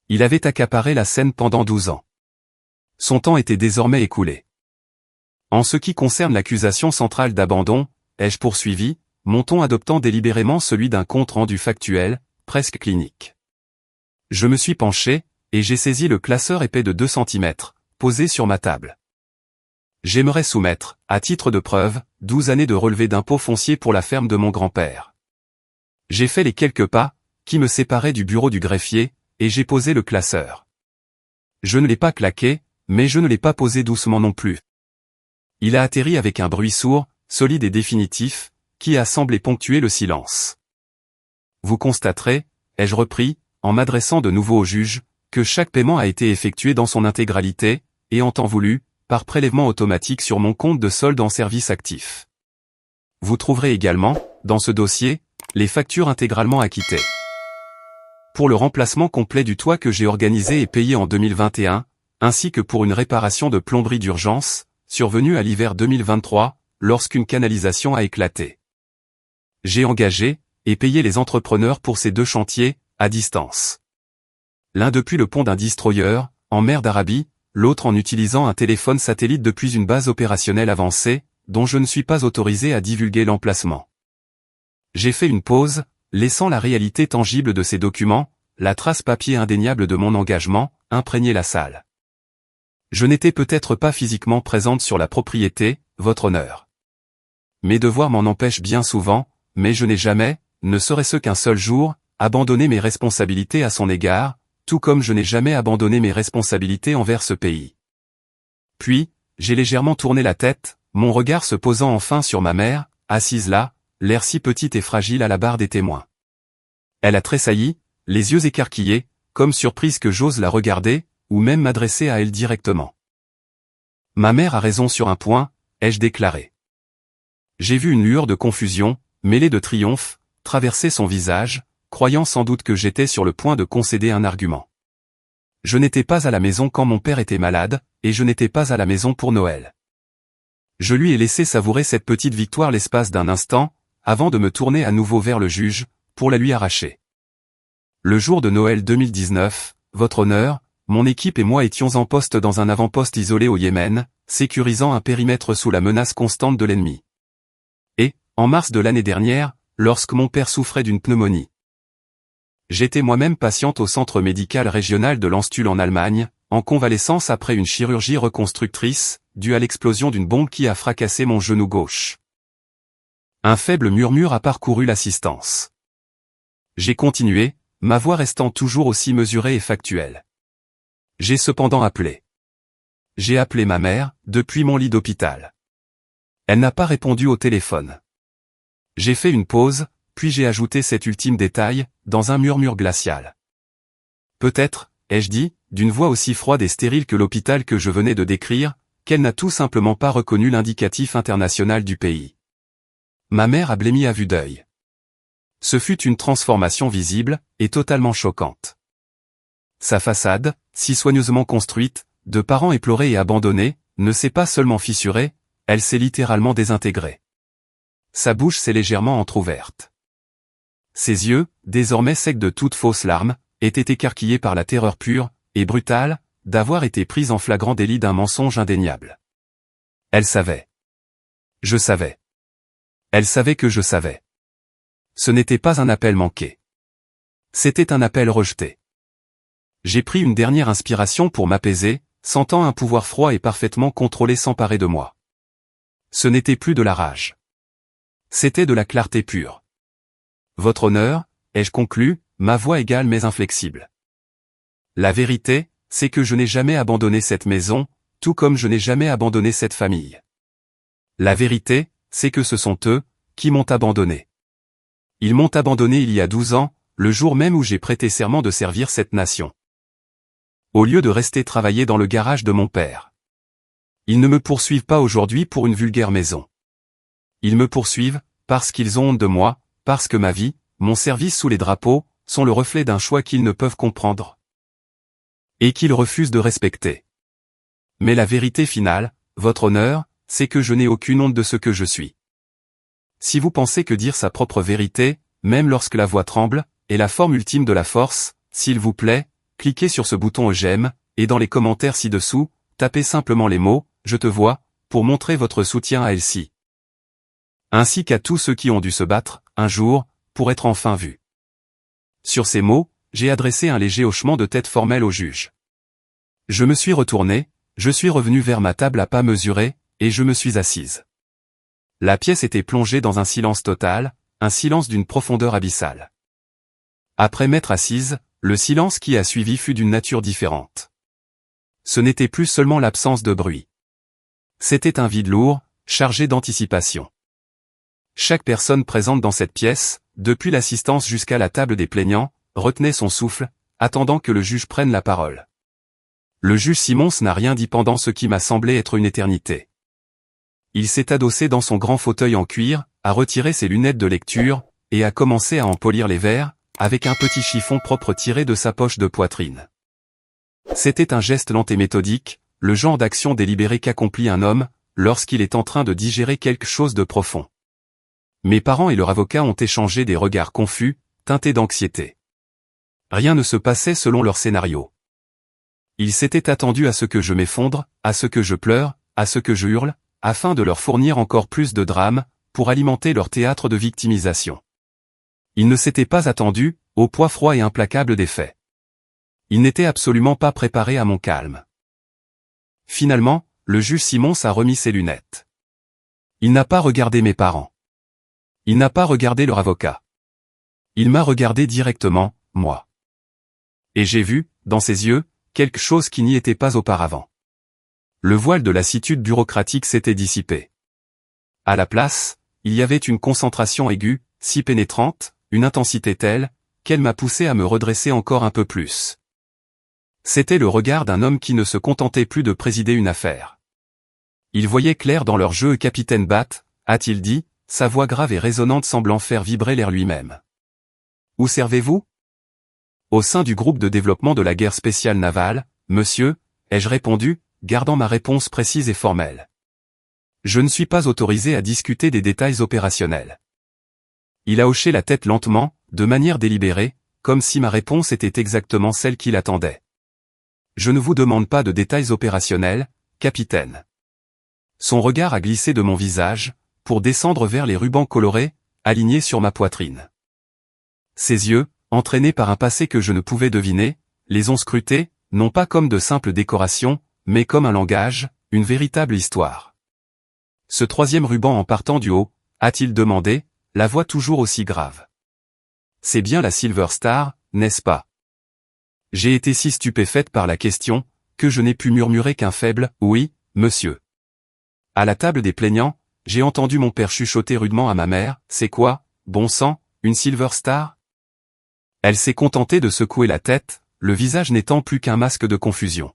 [SPEAKER 1] Il avait accaparé la scène pendant 12 ans. Son temps était désormais écoulé. En ce qui concerne l'accusation centrale d'abandon, ai-je poursuivi, mon ton adoptant délibérément celui d'un compte-rendu factuel, presque clinique. Je me suis penché, et j'ai saisi le classeur épais de 2 cm, posé sur ma table. J'aimerais soumettre, à titre de preuve, 12 années de relevé d'impôts fonciers pour la ferme de mon grand-père. J'ai fait les quelques pas, qui me séparaient du bureau du greffier, et j'ai posé le classeur. Je ne l'ai pas claqué, mais je ne l'ai pas posé doucement non plus. Il a atterri avec un bruit sourd, solide et définitif, qui a semblé ponctuer le silence. Vous constaterez, ai-je repris, en m'adressant de nouveau au juge, que chaque paiement a été effectué dans son intégralité, et en temps voulu, par prélèvement automatique sur mon compte de solde en service actif. Vous trouverez également, dans ce dossier, les factures intégralement acquittées. Pour le remplacement complet du toit que j'ai organisé et payé en 2021, ainsi que pour une réparation de plomberie d'urgence, survenue à l'hiver 2023, lorsqu'une canalisation a éclaté. J'ai engagé et payé les entrepreneurs pour ces 2 chantiers, à distance. L'un depuis le pont d'un destroyer, en mer d'Arabie, l'autre en utilisant un téléphone satellite depuis une base opérationnelle avancée, dont je ne suis pas autorisé à divulguer l'emplacement. J'ai fait une pause, laissant la réalité tangible de ces documents, la trace papier indéniable de mon engagement, imprégner la salle. Je n'étais peut-être pas physiquement présente sur la propriété, votre honneur. Mes devoirs m'en empêchent bien souvent, mais je n'ai jamais, ne serait-ce qu'un seul jour, abandonné mes responsabilités à son égard, tout comme je n'ai jamais abandonné mes responsabilités envers ce pays. Puis, j'ai légèrement tourné la tête, mon regard se posant enfin sur ma mère, assise là, l'air si petite et fragile à la barre des témoins. Elle a tressailli, les yeux écarquillés, comme surprise que j'ose la regarder, ou même m'adresser à elle directement. Ma mère a raison sur un point, ai-je déclaré. J'ai vu une lueur de confusion, mêlée de triomphe, traverser son visage, croyant sans doute que j'étais sur le point de concéder un argument. Je n'étais pas à la maison quand mon père était malade, et je n'étais pas à la maison pour Noël. Je lui ai laissé savourer cette petite victoire l'espace d'un instant, avant de me tourner à nouveau vers le juge, pour la lui arracher. Le jour de Noël 2019, votre honneur, mon équipe et moi étions en poste dans un avant-poste isolé au Yémen, sécurisant un périmètre sous la menace constante de l'ennemi. Et, en mars de l'année dernière, lorsque mon père souffrait d'une pneumonie. J'étais moi-même patiente au centre médical régional de Landstuhl en Allemagne, en convalescence après une chirurgie reconstructrice, due à l'explosion d'une bombe qui a fracassé mon genou gauche. Un faible murmure a parcouru l'assistance. J'ai continué, ma voix restant toujours aussi mesurée et factuelle. J'ai cependant appelé. J'ai appelé ma mère, depuis mon lit d'hôpital. Elle n'a pas répondu au téléphone. J'ai fait une pause, puis j'ai ajouté cet ultime détail, dans un murmure glacial. Peut-être, ai-je dit, d'une voix aussi froide et stérile que l'hôpital que je venais de décrire, qu'elle n'a tout simplement pas reconnu l'indicatif international du pays. Ma mère a blêmi à vue d'œil. Ce fut une transformation visible, et totalement choquante. Sa façade, si soigneusement construite, de parents éplorés et abandonnés, ne s'est pas seulement fissurée, elle s'est littéralement désintégrée. Sa bouche s'est légèrement entr'ouverte. Ses yeux, désormais secs de toutes fausses larmes, étaient écarquillés par la terreur pure, et brutale, d'avoir été prise en flagrant délit d'un mensonge indéniable. Elle savait. Je savais. Elle savait que je savais. Ce n'était pas un appel manqué. C'était un appel rejeté. J'ai pris une dernière inspiration pour m'apaiser, sentant un pouvoir froid et parfaitement contrôlé s'emparer de moi. Ce n'était plus de la rage. C'était de la clarté pure. Votre honneur, ai-je conclu, ma voix égale mais inflexible. La vérité, c'est que je n'ai jamais abandonné cette maison, tout comme je n'ai jamais abandonné cette famille. La vérité, c'est que ce sont eux, qui m'ont abandonné. Ils m'ont abandonné il y a 12 ans, le jour même où j'ai prêté serment de servir cette nation. Au lieu de rester travailler dans le garage de mon père. Ils ne me poursuivent pas aujourd'hui pour une vulgaire maison. Ils me poursuivent, parce qu'ils ont honte de moi, parce que ma vie, mon service sous les drapeaux, sont le reflet d'un choix qu'ils ne peuvent comprendre. Et qu'ils refusent de respecter. Mais la vérité finale, votre honneur, c'est que je n'ai aucune honte de ce que je suis. Si vous pensez que dire sa propre vérité, même lorsque la voix tremble, est la forme ultime de la force, s'il vous plaît, cliquez sur ce bouton j'aime, et dans les commentaires ci-dessous, tapez simplement les mots « Je te vois » pour montrer votre soutien à Elsie. Ainsi qu'à tous ceux qui ont dû se battre, un jour, pour être enfin vus. Sur ces mots, j'ai adressé un léger hochement de tête formel au juge. Je me suis retourné, je suis revenu vers ma table à pas mesurés, et je me suis assise. La pièce était plongée dans un silence total, un silence d'une profondeur abyssale. Après m'être assise, le silence qui a suivi fut d'une nature différente. Ce n'était plus seulement l'absence de bruit. C'était un vide lourd, chargé d'anticipation. Chaque personne présente dans cette pièce, depuis l'assistance jusqu'à la table des plaignants, retenait son souffle, attendant que le juge prenne la parole. Le juge Simons n'a rien dit pendant ce qui m'a semblé être une éternité. Il s'est adossé dans son grand fauteuil en cuir, a retiré ses lunettes de lecture, et a commencé à en polir les verres, avec un petit chiffon propre tiré de sa poche de poitrine. C'était un geste lent et méthodique, le genre d'action délibérée qu'accomplit un homme, lorsqu'il est en train de digérer quelque chose de profond. Mes parents et leur avocat ont échangé des regards confus, teintés d'anxiété. Rien ne se passait selon leur scénario. Ils s'étaient attendus à ce que je m'effondre, à ce que je pleure, à ce que je hurle, afin de leur fournir encore plus de drames, pour alimenter leur théâtre de victimisation. Ils ne s'étaient pas attendus, au poids froid et implacable des faits. Ils n'étaient absolument pas préparés à mon calme. Finalement, le juge Simons a remis ses lunettes. Il n'a pas regardé mes parents. Il n'a pas regardé leur avocat. Il m'a regardé directement, moi. Et j'ai vu, dans ses yeux, quelque chose qui n'y était pas auparavant. Le voile de lassitude bureaucratique s'était dissipé. À la place, il y avait une concentration aiguë, si pénétrante, une intensité telle, qu'elle m'a poussé à me redresser encore un peu plus. C'était le regard d'un homme qui ne se contentait plus de présider une affaire. Il voyait clair dans leur jeu. Capitaine Batt, a-t-il dit, sa voix grave et résonnante semblant faire vibrer l'air lui-même. Où servez-vous? Au sein du groupe de développement de la guerre spéciale navale, monsieur, ai-je répondu, gardant ma réponse précise et formelle. Je ne suis pas autorisé à discuter des détails opérationnels. Il a hoché la tête lentement, de manière délibérée, comme si ma réponse était exactement celle qu'il attendait. Je ne vous demande pas de détails opérationnels, capitaine. Son regard a glissé de mon visage, pour descendre vers les rubans colorés, alignés sur ma poitrine. Ses yeux, entraînés par un passé que je ne pouvais deviner, les ont scrutés, non pas comme de simples décorations, mais comme un langage, une véritable histoire. Ce troisième ruban en partant du haut, a-t-il demandé, la voix toujours aussi grave. C'est bien la Silver Star, n'est-ce pas? J'ai été si stupéfaite par la question, que je n'ai pu murmurer qu'un faible « oui, monsieur ». À la table des plaignants, j'ai entendu mon père chuchoter rudement à ma mère, « C'est quoi, bon sang, une Silver Star ?» Elle s'est contentée de secouer la tête, le visage n'étant plus qu'un masque de confusion.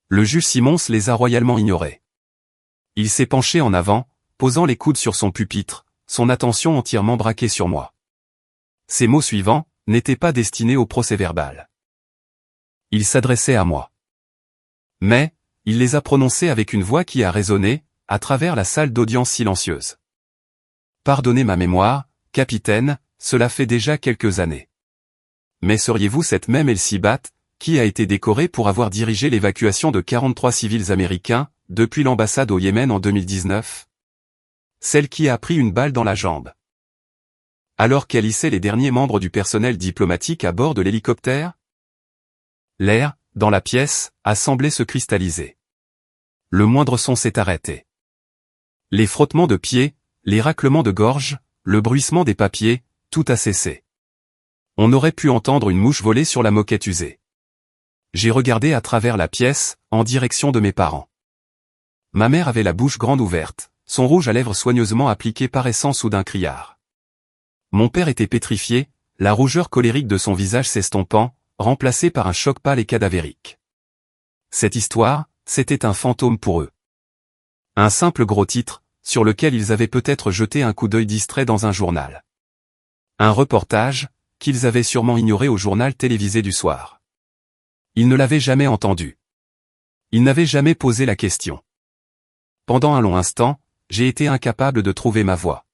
[SPEAKER 1] Le juge Simons les a royalement ignorés. Il s'est penché en avant, posant les coudes sur son pupitre, son attention entièrement braquée sur moi. Ces mots suivants n'étaient pas destinés au procès-verbal. Il s'adressait à moi. Mais, il les a prononcés avec une voix qui a résonné, à travers la salle d'audience silencieuse. Pardonnez ma mémoire, capitaine, cela fait déjà quelques années. Mais seriez-vous cette même Elsie Batt, qui a été décorée pour avoir dirigé l'évacuation de 43 civils américains, depuis l'ambassade au Yémen en 2019? Celle qui a pris une balle dans la jambe. Alors qu'elle hissait les derniers membres du personnel diplomatique à bord de l'hélicoptère? L'air, dans la pièce, a semblé se cristalliser. Le moindre son s'est arrêté. Les frottements de pieds, les raclements de gorge, le bruissement des papiers, tout a cessé. On aurait pu entendre une mouche voler sur la moquette usée. J'ai regardé à travers la pièce, en direction de mes parents. Ma mère avait la bouche grande ouverte, son rouge à lèvres soigneusement appliqué paraissant soudain criard. Mon père était pétrifié, la rougeur colérique de son visage s'estompant, remplacée par un choc pâle et cadavérique. Cette histoire, c'était un fantôme pour eux. Un simple gros titre, sur lequel ils avaient peut-être jeté un coup d'œil distrait dans un journal. Un reportage, qu'ils avaient sûrement ignoré au journal télévisé du soir. Ils ne l'avaient jamais entendu. Ils n'avaient jamais posé la question. Pendant un long instant, j'ai été incapable de trouver ma voix.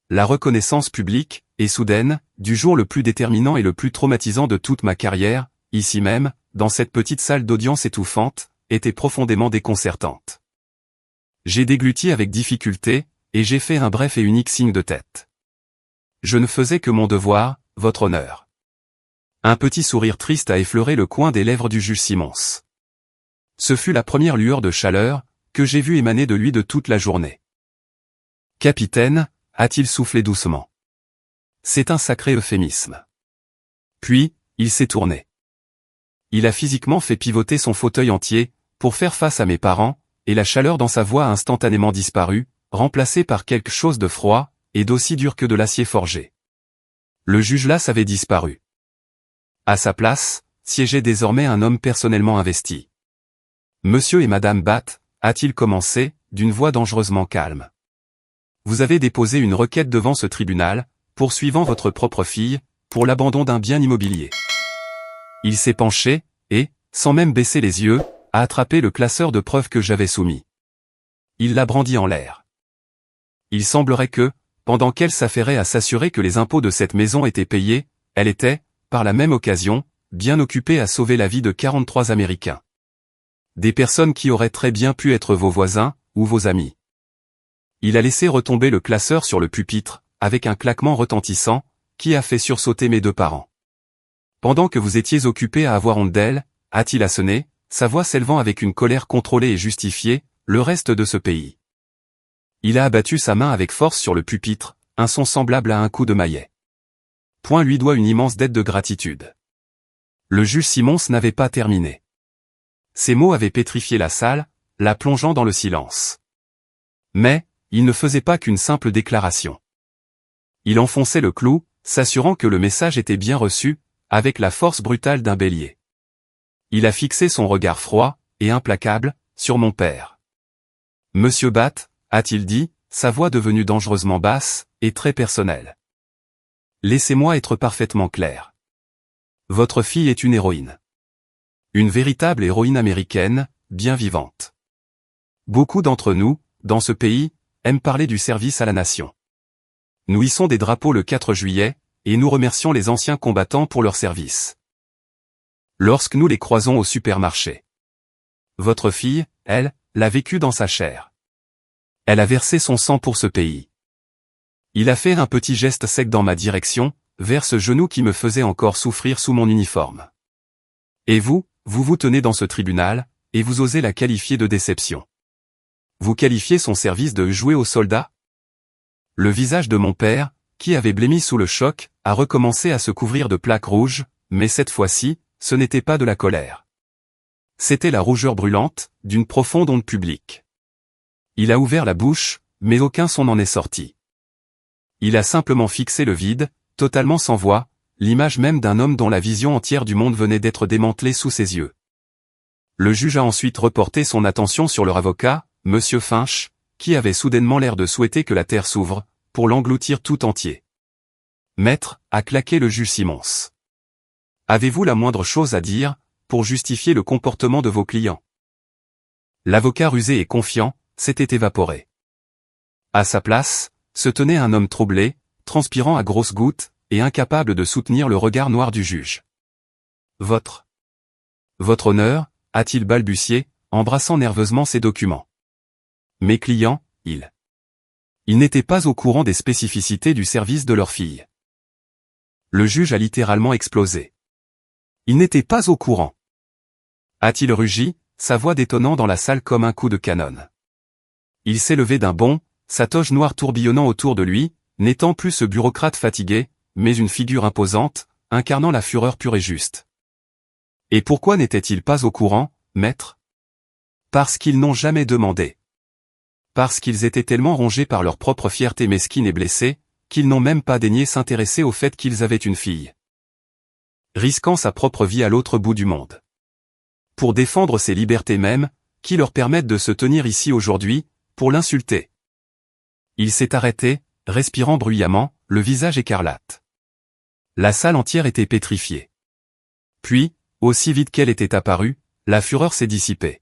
[SPEAKER 1] La reconnaissance publique, et soudaine, du jour le plus déterminant et le plus traumatisant de toute ma carrière, ici même, dans cette petite salle d'audience étouffante, était profondément déconcertante. J'ai dégluti avec difficulté, et j'ai fait un bref et unique signe de tête. Je ne faisais que mon devoir, votre honneur. Un petit sourire triste a effleuré le coin des lèvres du juge Simons. Ce fut la première lueur de chaleur, que j'ai vue émaner de lui de toute la journée. Capitaine, a-t-il soufflé doucement. C'est un sacré euphémisme. Puis, il s'est tourné. Il a physiquement fait pivoter son fauteuil entier, pour faire face à mes parents, et la chaleur dans sa voix a instantanément disparu, remplacée par quelque chose de froid, et d'aussi dur que de l'acier forgé. Le juge Lass avait disparu. À sa place, siégeait désormais un homme personnellement investi. Monsieur et Madame Batt, a-t-il commencé, d'une voix dangereusement calme. Vous avez déposé une requête devant ce tribunal, poursuivant votre propre fille, pour l'abandon d'un bien immobilier. Il s'est penché, et, sans même baisser les yeux, a attrapé le classeur de preuves que j'avais soumis. Il l'a brandi en l'air. Il semblerait que, pendant qu'elle s'affairait à s'assurer que les impôts de cette maison étaient payés, elle était, par la même occasion, bien occupée à sauver la vie de 43 Américains. Des personnes qui auraient très bien pu être vos voisins, ou vos amis. Il a laissé retomber le classeur sur le pupitre, avec un claquement retentissant, qui a fait sursauter mes deux parents. Pendant que vous étiez occupés à avoir honte d'elle, a-t-il assoné, sa voix s'élevant avec une colère contrôlée et justifiée, le reste de ce pays. Il a abattu sa main avec force sur le pupitre, un son semblable à un coup de maillet. Point lui doit une immense dette de gratitude. Le juge Simons n'avait pas terminé. Ces mots avaient pétrifié la salle, la plongeant dans le silence. Mais, il ne faisait pas qu'une simple déclaration. Il enfonçait le clou, s'assurant que le message était bien reçu, avec la force brutale d'un bélier. Il a fixé son regard froid, et implacable, sur mon père. Monsieur Batt, a-t-il dit, sa voix devenue dangereusement basse, et très personnelle. Laissez-moi être parfaitement clair. Votre fille est une héroïne. Une véritable héroïne américaine, bien vivante. Beaucoup d'entre nous, dans ce pays, aiment parler du service à la nation. Nous hissons des drapeaux le 4 juillet, et nous remercions les anciens combattants pour leur service. Lorsque nous les croisons au supermarché. Votre fille, elle, l'a vécu dans sa chair. Elle a versé son sang pour ce pays. Il a fait un petit geste sec dans ma direction, vers ce genou qui me faisait encore souffrir sous mon uniforme. Et vous vous tenez dans ce tribunal, et vous osez la qualifier de déception. Vous qualifiez son service de jouer aux soldats? Le visage de mon père, qui avait blêmi sous le choc, a recommencé à se couvrir de plaques rouges, mais cette fois-ci, ce n'était pas de la colère. C'était la rougeur brûlante, d'une profonde honte publique. Il a ouvert la bouche, mais aucun son n'en est sorti. Il a simplement fixé le vide, totalement sans voix, l'image même d'un homme dont la vision entière du monde venait d'être démantelée sous ses yeux. Le juge a ensuite reporté son attention sur leur avocat, Monsieur Finch, qui avait soudainement l'air de souhaiter que la terre s'ouvre, pour l'engloutir tout entier. Maître, a claqué le juge Simons. Avez-vous la moindre chose à dire, pour justifier le comportement de vos clients? L'avocat rusé et confiant, s'était évaporé. À sa place, se tenait un homme troublé, transpirant à grosses gouttes, et incapable de soutenir le regard noir du juge. Votre honneur, a-t-il balbutié, embrassant nerveusement ses documents. Mes clients, ils n'étaient pas au courant des spécificités du service de leur fille. Le juge a littéralement explosé. Il n'était pas au courant. A-t-il rugi, sa voix détonnant dans la salle comme un coup de canon. Il s'est levé d'un bond, sa toge noire tourbillonnant autour de lui, n'étant plus ce bureaucrate fatigué, mais une figure imposante, incarnant la fureur pure et juste. Et pourquoi n'était-il pas au courant, maître? Parce qu'ils n'ont jamais demandé. Parce qu'ils étaient tellement rongés par leur propre fierté mesquine et blessée, qu'ils n'ont même pas daigné s'intéresser au fait qu'ils avaient une fille. Risquant sa propre vie à l'autre bout du monde. Pour défendre ses libertés mêmes, qui leur permettent de se tenir ici aujourd'hui, pour l'insulter. Il s'est arrêté, respirant bruyamment, le visage écarlate. La salle entière était pétrifiée. Puis, aussi vite qu'elle était apparue, la fureur s'est dissipée.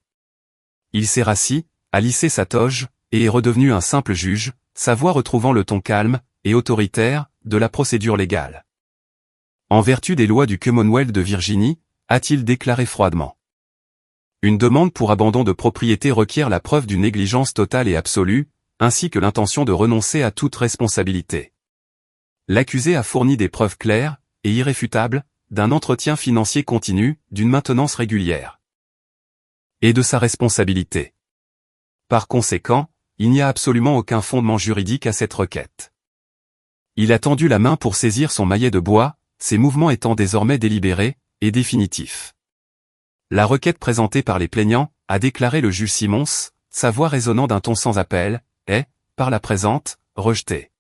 [SPEAKER 1] Il s'est rassis, a lissé sa toge, et est redevenu un simple juge, sa voix retrouvant le ton calme, et autoritaire, de la procédure légale. En vertu des lois du Commonwealth de Virginie, a-t-il déclaré froidement. Une demande pour abandon de propriété requiert la preuve d'une négligence totale et absolue, ainsi que l'intention de renoncer à toute responsabilité. L'accusé a fourni des preuves claires, et irréfutables, d'un entretien financier continu, d'une maintenance régulière. Et de sa responsabilité. Par conséquent, il n'y a absolument aucun fondement juridique à cette requête. Il a tendu la main pour saisir son maillet de bois, ses mouvements étant désormais délibérés, et définitifs. La requête présentée par les plaignants, a déclaré le juge Simons, sa voix résonnant d'un ton sans appel, est, par la présente, rejetée.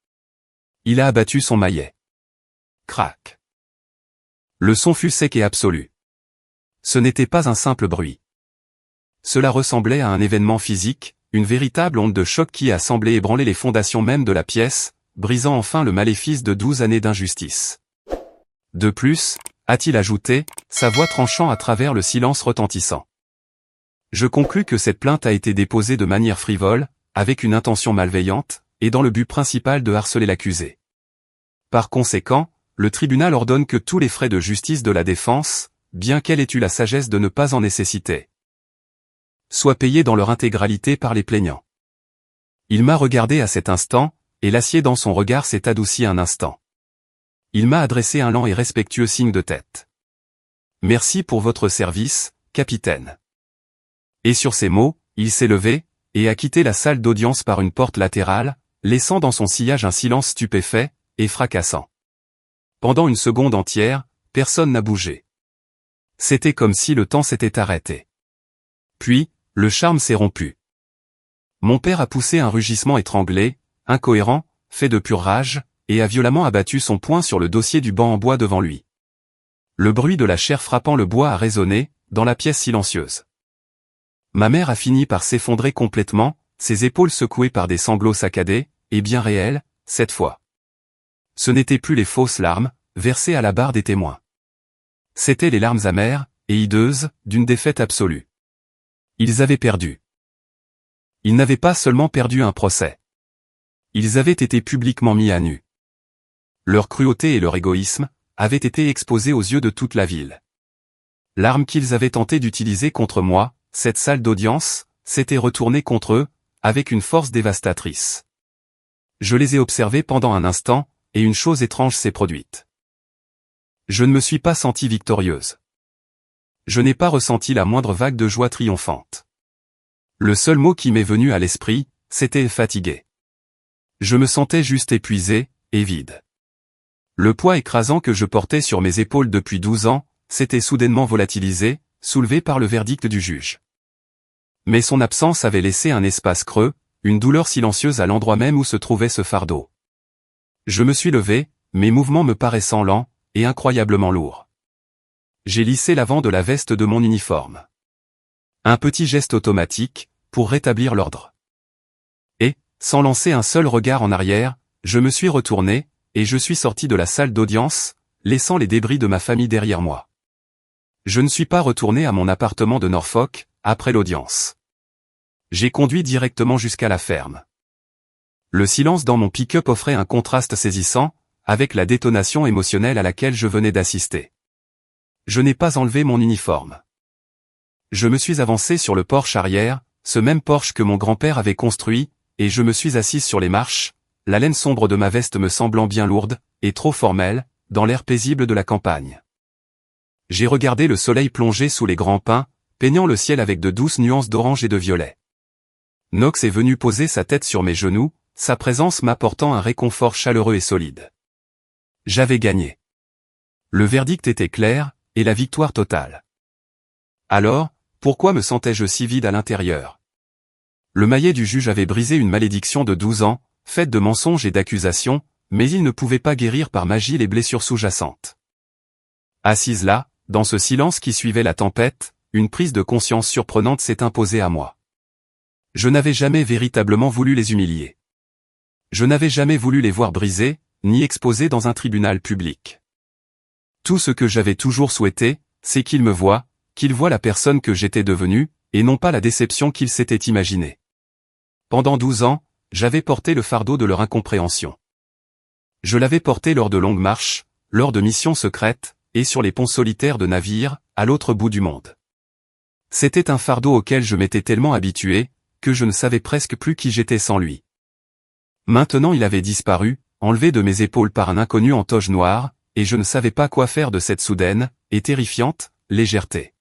[SPEAKER 1] Il a abattu son maillet. Crac. Le son fut sec et absolu. Ce n'était pas un simple bruit. Cela ressemblait à un événement physique, une véritable onde de choc qui a semblé ébranler les fondations mêmes de la pièce, brisant enfin le maléfice de 12 années d'injustice. De plus, a-t-il ajouté, sa voix tranchant à travers le silence retentissant. Je conclus que cette plainte a été déposée de manière frivole, avec une intention malveillante, et dans le but principal de harceler l'accusé. Par conséquent, le tribunal ordonne que tous les frais de justice de la défense, bien qu'elle ait eu la sagesse de ne pas en nécessiter, soient payés dans leur intégralité par les plaignants. Il m'a regardé à cet instant, et l'acier dans son regard s'est adouci un instant. Il m'a adressé un lent et respectueux signe de tête. « Merci pour votre service, capitaine. » Et sur ces mots, il s'est levé, et a quitté la salle d'audience par une porte latérale, laissant dans son sillage un silence stupéfait, et fracassant. Pendant une seconde entière, personne n'a bougé. C'était comme si le temps s'était arrêté. Puis, le charme s'est rompu. Mon père a poussé un rugissement étranglé, incohérent, fait de pure rage, et a violemment abattu son poing sur le dossier du banc en bois devant lui. Le bruit de la chair frappant le bois a résonné, dans la pièce silencieuse. Ma mère a fini par s'effondrer complètement, ses épaules secouées par des sanglots saccadés, et bien réels, cette fois. Ce n'étaient plus les fausses larmes, versées à la barre des témoins. C'étaient les larmes amères, et hideuses, d'une défaite absolue. Ils avaient perdu. Ils n'avaient pas seulement perdu un procès. Ils avaient été publiquement mis à nu. Leur cruauté et leur égoïsme avaient été exposés aux yeux de toute la ville. L'arme qu'ils avaient tenté d'utiliser contre moi, cette salle d'audience, s'était retournée contre eux, avec une force dévastatrice. Je les ai observés pendant un instant, et une chose étrange s'est produite. Je ne me suis pas sentie victorieuse. Je n'ai pas ressenti la moindre vague de joie triomphante. Le seul mot qui m'est venu à l'esprit, c'était fatigué. Je me sentais juste épuisé, et vide. Le poids écrasant que je portais sur mes épaules depuis 12 ans, s'était soudainement volatilisé, soulevé par le verdict du juge. Mais son absence avait laissé un espace creux, une douleur silencieuse à l'endroit même où se trouvait ce fardeau. Je me suis levé, mes mouvements me paraissant lents, et incroyablement lourds. J'ai lissé l'avant de la veste de mon uniforme. Un petit geste automatique, pour rétablir l'ordre. Et, sans lancer un seul regard en arrière, je me suis retourné, et je suis sorti de la salle d'audience, laissant les débris de ma famille derrière moi. Je ne suis pas retourné à mon appartement de Norfolk, après l'audience. J'ai conduit directement jusqu'à la ferme. Le silence dans mon pick-up offrait un contraste saisissant, avec la détonation émotionnelle à laquelle je venais d'assister. Je n'ai pas enlevé mon uniforme. Je me suis avancé sur le porche arrière, ce même porche que mon grand-père avait construit, et je me suis assis sur les marches, la laine sombre de ma veste me semblant bien lourde, et trop formelle, dans l'air paisible de la campagne. J'ai regardé le soleil plonger sous les grands pins, peignant le ciel avec de douces nuances d'orange et de violet. Knox est venu poser sa tête sur mes genoux, sa présence m'apportant un réconfort chaleureux et solide. J'avais gagné. Le verdict était clair, et la victoire totale. Alors, pourquoi me sentais-je si vide à l'intérieur? Le maillet du juge avait brisé une malédiction de 12 ans, faite de mensonges et d'accusations, mais il ne pouvait pas guérir par magie les blessures sous-jacentes. Assise là, dans ce silence qui suivait la tempête, une prise de conscience surprenante s'est imposée à moi. Je n'avais jamais véritablement voulu les humilier. Je n'avais jamais voulu les voir brisés, ni exposés dans un tribunal public. Tout ce que j'avais toujours souhaité, c'est qu'ils me voient, qu'ils voient la personne que j'étais devenue, et non pas la déception qu'ils s'étaient imaginée. Pendant 12 ans, j'avais porté le fardeau de leur incompréhension. Je l'avais porté lors de longues marches, lors de missions secrètes, et sur les ponts solitaires de navires, à l'autre bout du monde. C'était un fardeau auquel je m'étais tellement habitué, que je ne savais presque plus qui j'étais sans lui. Maintenant il avait disparu, enlevé de mes épaules par un inconnu en toge noire, et je ne savais pas quoi faire de cette soudaine, et terrifiante, légèreté.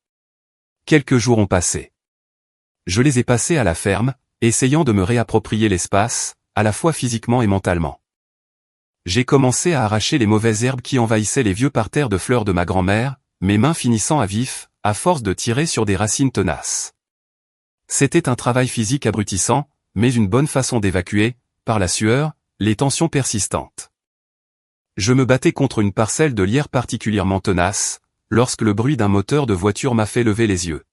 [SPEAKER 1] Quelques jours ont passé. Je les ai passés à la ferme, essayant de me réapproprier l'espace, à la fois physiquement et mentalement. J'ai commencé à arracher les mauvaises herbes qui envahissaient les vieux parterres de fleurs de ma grand-mère, mes mains finissant à vif, à force de tirer sur des racines tenaces. C'était un travail physique abrutissant, mais une bonne façon d'évacuer, par la sueur, les tensions persistantes. Je me battais contre une parcelle de lierre particulièrement tenace, lorsque le bruit d'un moteur de voiture m'a fait lever les yeux.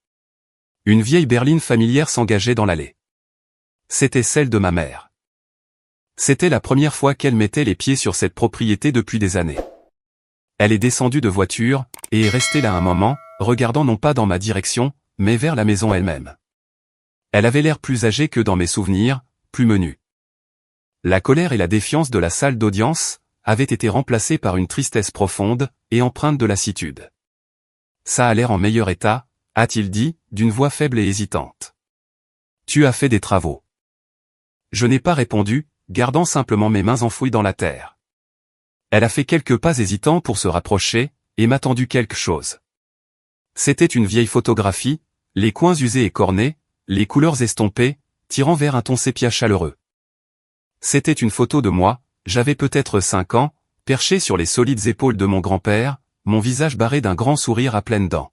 [SPEAKER 1] Une vieille berline familière s'engageait dans l'allée. C'était celle de ma mère. C'était la première fois qu'elle mettait les pieds sur cette propriété depuis des années. Elle est descendue de voiture, et est restée là un moment, regardant non pas dans ma direction, mais vers la maison elle-même. Elle avait l'air plus âgée que dans mes souvenirs, plus menue. La colère et la défiance de la salle d'audience avaient été remplacées par une tristesse profonde et empreinte de lassitude. Ça a l'air en meilleur état, a-t-il dit, d'une voix faible et hésitante. Tu as fait des travaux. Je n'ai pas répondu, gardant simplement mes mains enfouies dans la terre. Elle a fait quelques pas hésitants pour se rapprocher, et m'a tendu quelque chose. C'était une vieille photographie, les coins usés et cornés, les couleurs estompées, tirant vers un ton sépia chaleureux. C'était une photo de moi, j'avais peut-être 5 ans, perché sur les solides épaules de mon grand-père, mon visage barré d'un grand sourire à pleines dents.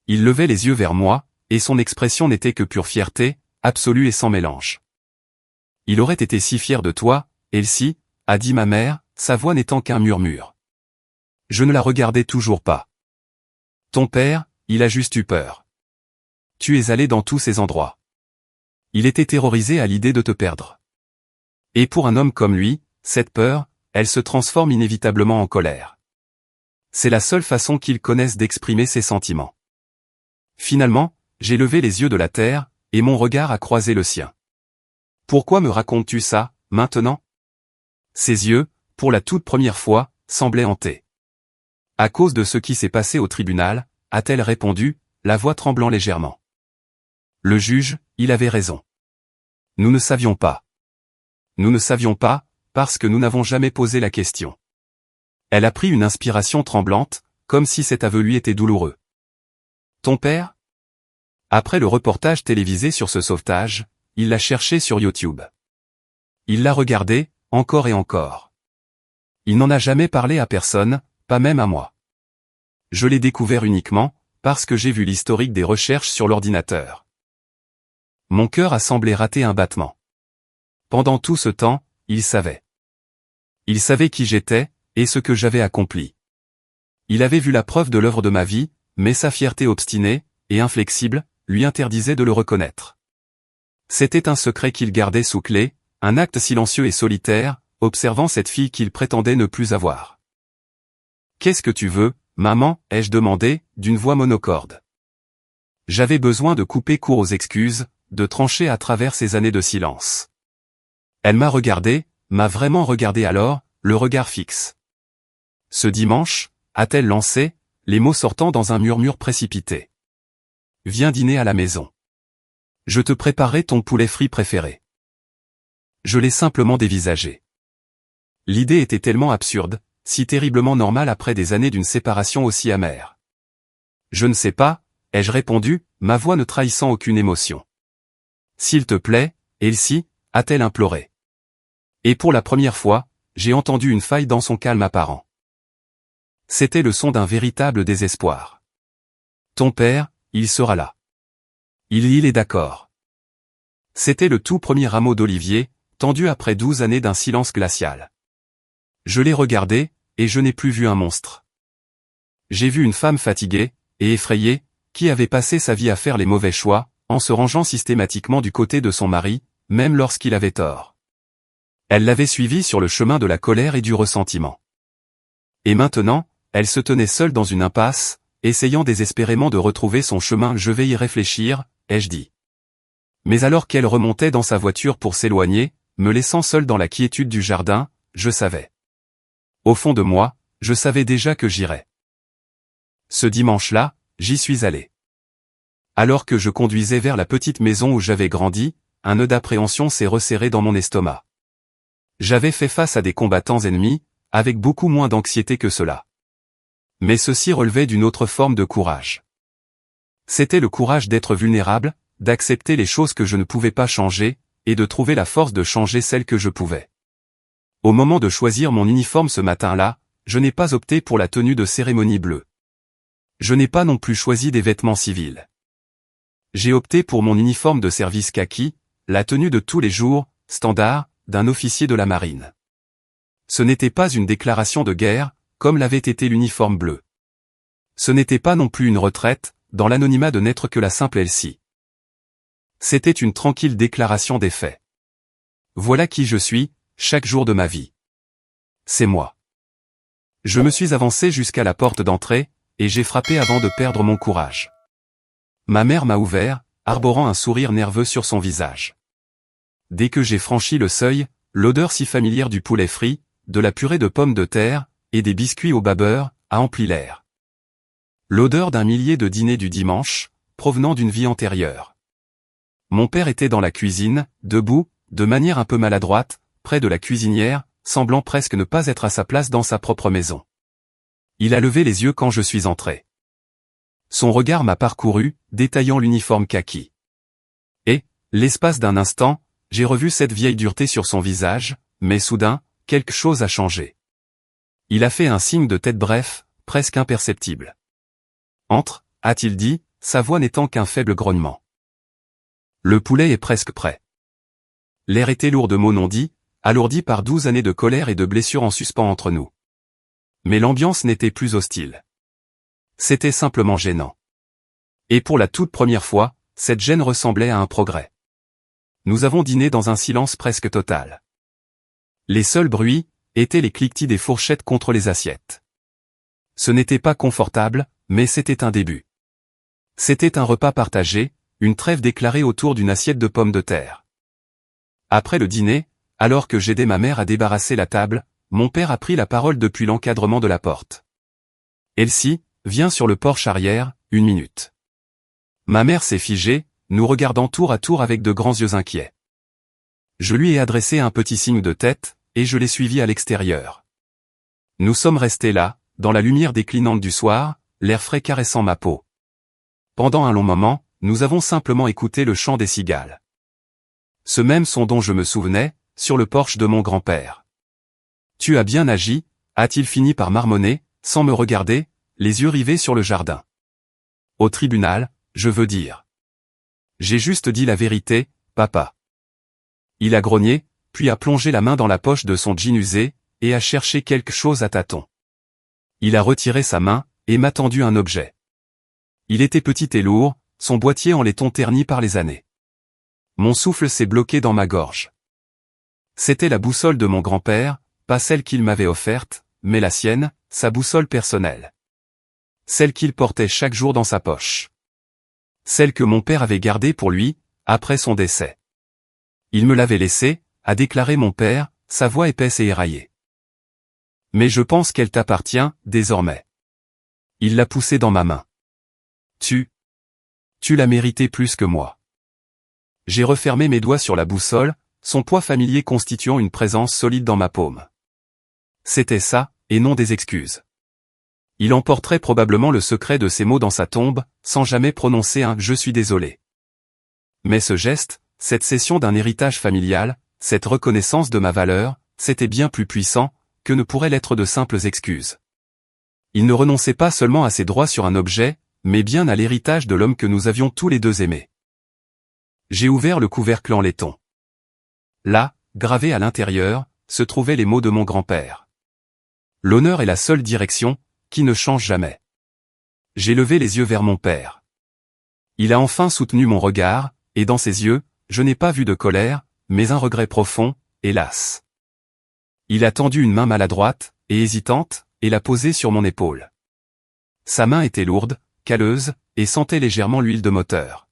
[SPEAKER 1] Il levait les yeux vers moi, et son expression n'était que pure fierté, absolue et sans mélange. Il aurait été si fier de toi, Elsie, a dit ma mère, sa voix n'étant qu'un murmure. Je ne la regardais toujours pas. Ton père, il a juste eu peur. Tu es allé dans tous ces endroits. Il était terrorisé à l'idée de te perdre. Et pour un homme comme lui, cette peur, elle se transforme inévitablement en colère. C'est la seule façon qu'il connaisse d'exprimer ses sentiments. Finalement, j'ai levé les yeux de la terre, et mon regard a croisé le sien. Pourquoi me racontes-tu ça, maintenant? Ses yeux, pour la toute première fois, semblaient hantés. À cause de ce qui s'est passé au tribunal, a-t-elle répondu, la voix tremblant légèrement. Le juge, il avait raison. Nous ne savions pas. Nous ne savions pas, parce que nous n'avons jamais posé la question. Elle a pris une inspiration tremblante, comme si cet aveu lui était douloureux. Ton père? Après le reportage télévisé sur ce sauvetage, il l'a cherché sur YouTube. Il l'a regardé, encore et encore. Il n'en a jamais parlé à personne, pas même à moi. Je l'ai découvert uniquement, parce que j'ai vu l'historique des recherches sur l'ordinateur. Mon cœur a semblé rater un battement. Pendant tout ce temps, il savait. Il savait qui j'étais, et ce que j'avais accompli. Il avait vu la preuve de l'œuvre de ma vie, mais sa fierté obstinée, et inflexible, lui interdisait de le reconnaître. C'était un secret qu'il gardait sous clé, un acte silencieux et solitaire, observant cette fille qu'il prétendait ne plus avoir. « Qu'est-ce que tu veux, maman ?» ai-je demandé, d'une voix monocorde. J'avais besoin de couper court aux excuses, de trancher à travers ces années de silence. Elle m'a regardé, m'a vraiment regardé alors, le regard fixe. Ce dimanche, a-t-elle lancé, les mots sortant dans un murmure précipité. Viens dîner à la maison. Je te préparerai ton poulet frit préféré. Je l'ai simplement dévisagé. L'idée était tellement absurde, si terriblement normale après des années d'une séparation aussi amère. Je ne sais pas, ai-je répondu, ma voix ne trahissant aucune émotion. S'il te plaît, Elsie, a-t-elle imploré. Et pour la première fois, j'ai entendu une faille dans son calme apparent. C'était le son d'un véritable désespoir. Ton père, il sera là. Il est d'accord. C'était le tout premier rameau d'olivier, tendu après 12 années d'un silence glacial. Je l'ai regardé, et je n'ai plus vu un monstre. J'ai vu une femme fatiguée, et effrayée, qui avait passé sa vie à faire les mauvais choix, en se rangeant systématiquement du côté de son mari, même lorsqu'il avait tort. Elle l'avait suivi sur le chemin de la colère et du ressentiment. Et maintenant, elle se tenait seule dans une impasse, essayant désespérément de retrouver son chemin. Je vais y réfléchir, ai-je dit. Mais alors qu'elle remontait dans sa voiture pour s'éloigner, me laissant seule dans la quiétude du jardin, je savais. Au fond de moi, je savais déjà que j'irais. Ce dimanche-là, j'y suis allé. Alors que je conduisais vers la petite maison où j'avais grandi, un nœud d'appréhension s'est resserré dans mon estomac. J'avais fait face à des combattants ennemis, avec beaucoup moins d'anxiété que cela. Mais ceci relevait d'une autre forme de courage. C'était le courage d'être vulnérable, d'accepter les choses que je ne pouvais pas changer, et de trouver la force de changer celles que je pouvais. Au moment de choisir mon uniforme ce matin-là, je n'ai pas opté pour la tenue de cérémonie bleue. Je n'ai pas non plus choisi des vêtements civils. J'ai opté pour mon uniforme de service kaki, la tenue de tous les jours, standard, d'un officier de la marine. Ce n'était pas une déclaration de guerre, comme l'avait été l'uniforme bleu. Ce n'était pas non plus une retraite, dans l'anonymat de n'être que la simple Elsie. C'était une tranquille déclaration des faits. Voilà qui je suis, chaque jour de ma vie. C'est moi. Je me suis avancé jusqu'à la porte d'entrée, et j'ai frappé avant de perdre mon courage. Ma mère m'a ouvert, arborant un sourire nerveux sur son visage. Dès que j'ai franchi le seuil, l'odeur si familière du poulet frit, de la purée de pommes de terre, et des biscuits au bas beurre, a empli l'air. L'odeur d'un millier de dîners du dimanche, provenant d'une vie antérieure. Mon père était dans la cuisine, debout, de manière un peu maladroite, près de la cuisinière, semblant presque ne pas être à sa place dans sa propre maison. Il a levé les yeux quand je suis entré. Son regard m'a parcouru, détaillant l'uniforme kaki. Et, l'espace d'un instant, j'ai revu cette vieille dureté sur son visage, mais soudain, quelque chose a changé. Il a fait un signe de tête bref, presque imperceptible. « Entre », a-t-il dit, sa voix n'étant qu'un faible grognement. Le poulet est presque prêt. L'air était lourd de mots non dits, alourdi par 12 années de colère et de blessures en suspens entre nous. Mais l'ambiance n'était plus hostile. C'était simplement gênant. Et pour la toute première fois, cette gêne ressemblait à un progrès. Nous avons dîné dans un silence presque total. Les seuls bruits étaient les cliquetis des fourchettes contre les assiettes. Ce n'était pas confortable, mais c'était un début. C'était un repas partagé, une trêve déclarée autour d'une assiette de pommes de terre. Après le dîner, alors que j'aidais ma mère à débarrasser la table, mon père a pris la parole depuis l'encadrement de la porte. « Elsie, viens sur le porche arrière, 1 minute. » Ma mère s'est figée, nous regardant tour à tour avec de grands yeux inquiets. Je lui ai adressé un petit signe de tête, et je l'ai suivi à l'extérieur. Nous sommes restés là, dans la lumière déclinante du soir, l'air frais caressant ma peau. Pendant un long moment, nous avons simplement écouté le chant des cigales. Ce même son dont je me souvenais, sur le porche de mon grand-père. « Tu as bien agi », a-t-il fini par marmonner, sans me regarder, les yeux rivés sur le jardin. « Au tribunal, je veux dire. »« J'ai juste dit la vérité, papa. » Il a grogné, puis a plongé la main dans la poche de son jean usé, et a cherché quelque chose à tâtons. Il a retiré sa main, et m'a tendu un objet. Il était petit et lourd, son boîtier en laiton terni par les années. Mon souffle s'est bloqué dans ma gorge. C'était la boussole de mon grand-père, pas celle qu'il m'avait offerte, mais la sienne, sa boussole personnelle. Celle qu'il portait chaque jour dans sa poche. Celle que mon père avait gardée pour lui, après son décès. Il me l'avait laissée, a déclaré mon père, sa voix épaisse et éraillée. Mais je pense qu'elle t'appartient, désormais. Il l'a poussée dans ma main. Tu l'as mérité plus que moi. J'ai refermé mes doigts sur la boussole, son poids familier constituant une présence solide dans ma paume. C'était ça, et non des excuses. Il emporterait probablement le secret de ces mots dans sa tombe, sans jamais prononcer un « je suis désolé ». Mais ce geste, cette cession d'un héritage familial, cette reconnaissance de ma valeur, c'était bien plus puissant, que ne pourraient l'être de simples excuses. Il ne renonçait pas seulement à ses droits sur un objet, mais bien à l'héritage de l'homme que nous avions tous les deux aimé. J'ai ouvert le couvercle en laiton. Là, gravés à l'intérieur, se trouvaient les mots de mon grand-père. L'honneur est la seule direction, qui ne change jamais. J'ai levé les yeux vers mon père. Il a enfin soutenu mon regard, et dans ses yeux, je n'ai pas vu de colère, mais un regret profond, hélas. Il a tendu une main maladroite, et hésitante, et l'a posée sur mon épaule. Sa main était lourde, calleuse, et sentait légèrement l'huile de moteur.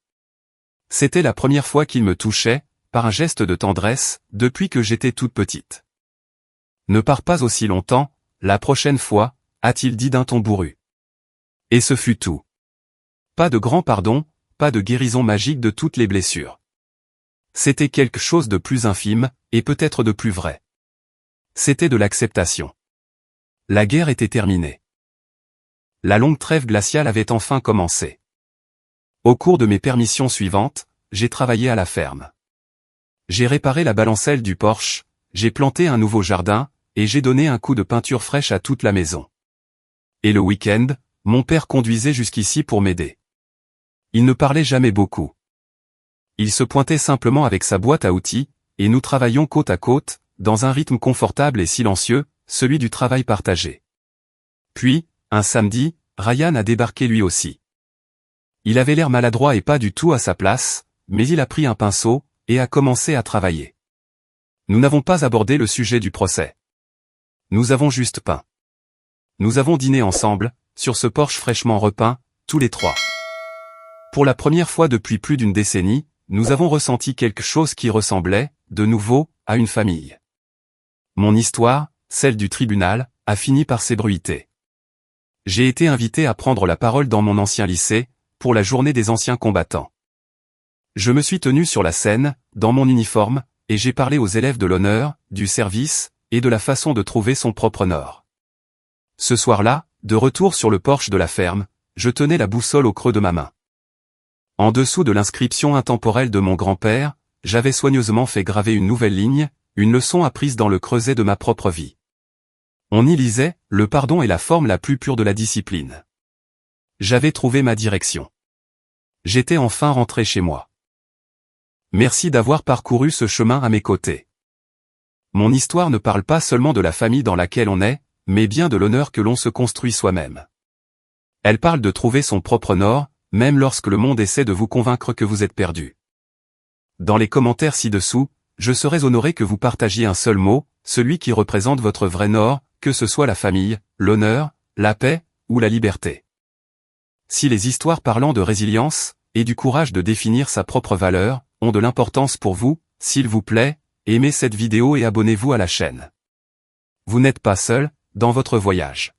[SPEAKER 1] C'était la première fois qu'il me touchait, par un geste de tendresse, depuis que j'étais toute petite. « Ne pars pas aussi longtemps, la prochaine fois », a-t-il dit d'un ton bourru. Et ce fut tout. Pas de grand pardon, pas de guérison magique de toutes les blessures. C'était quelque chose de plus infime, et peut-être de plus vrai. C'était de l'acceptation. La guerre était terminée. La longue trêve glaciale avait enfin commencé. Au cours de mes permissions suivantes, j'ai travaillé à la ferme. J'ai réparé la balancelle du porche, j'ai planté un nouveau jardin, et j'ai donné un coup de peinture fraîche à toute la maison. Et le week-end, mon père conduisait jusqu'ici pour m'aider. Il ne parlait jamais beaucoup. Il se pointait simplement avec sa boîte à outils, et nous travaillions côte à côte, dans un rythme confortable et silencieux, celui du travail partagé. Puis, un samedi, Ryan a débarqué lui aussi. Il avait l'air maladroit et pas du tout à sa place, mais il a pris un pinceau, et a commencé à travailler. Nous n'avons pas abordé le sujet du procès. Nous avons juste peint. Nous avons dîné ensemble, sur ce porche fraîchement repeint, tous les trois. Pour la première fois depuis plus d'une décennie, nous avons ressenti quelque chose qui ressemblait, de nouveau, à une famille. Mon histoire, celle du tribunal, a fini par s'ébruiter. J'ai été invité à prendre la parole dans mon ancien lycée, pour la journée des anciens combattants. Je me suis tenu sur la scène, dans mon uniforme, et j'ai parlé aux élèves de l'honneur, du service, et de la façon de trouver son propre nord. Ce soir-là, de retour sur le porche de la ferme, je tenais la boussole au creux de ma main. En dessous de l'inscription intemporelle de mon grand-père, j'avais soigneusement fait graver une nouvelle ligne, une leçon apprise dans le creuset de ma propre vie. On y lisait, le pardon est la forme la plus pure de la discipline. J'avais trouvé ma direction. J'étais enfin rentré chez moi. Merci d'avoir parcouru ce chemin à mes côtés. Mon histoire ne parle pas seulement de la famille dans laquelle on est, mais bien de l'honneur que l'on se construit soi-même. Elle parle de trouver son propre nord, même lorsque le monde essaie de vous convaincre que vous êtes perdu. Dans les commentaires ci-dessous, je serais honoré que vous partagiez un seul mot, celui qui représente votre vrai nord, que ce soit la famille, l'honneur, la paix, ou la liberté. Si les histoires parlant de résilience, et du courage de définir sa propre valeur, ont de l'importance pour vous, s'il vous plaît, aimez cette vidéo et abonnez-vous à la chaîne. Vous n'êtes pas seul, dans votre voyage.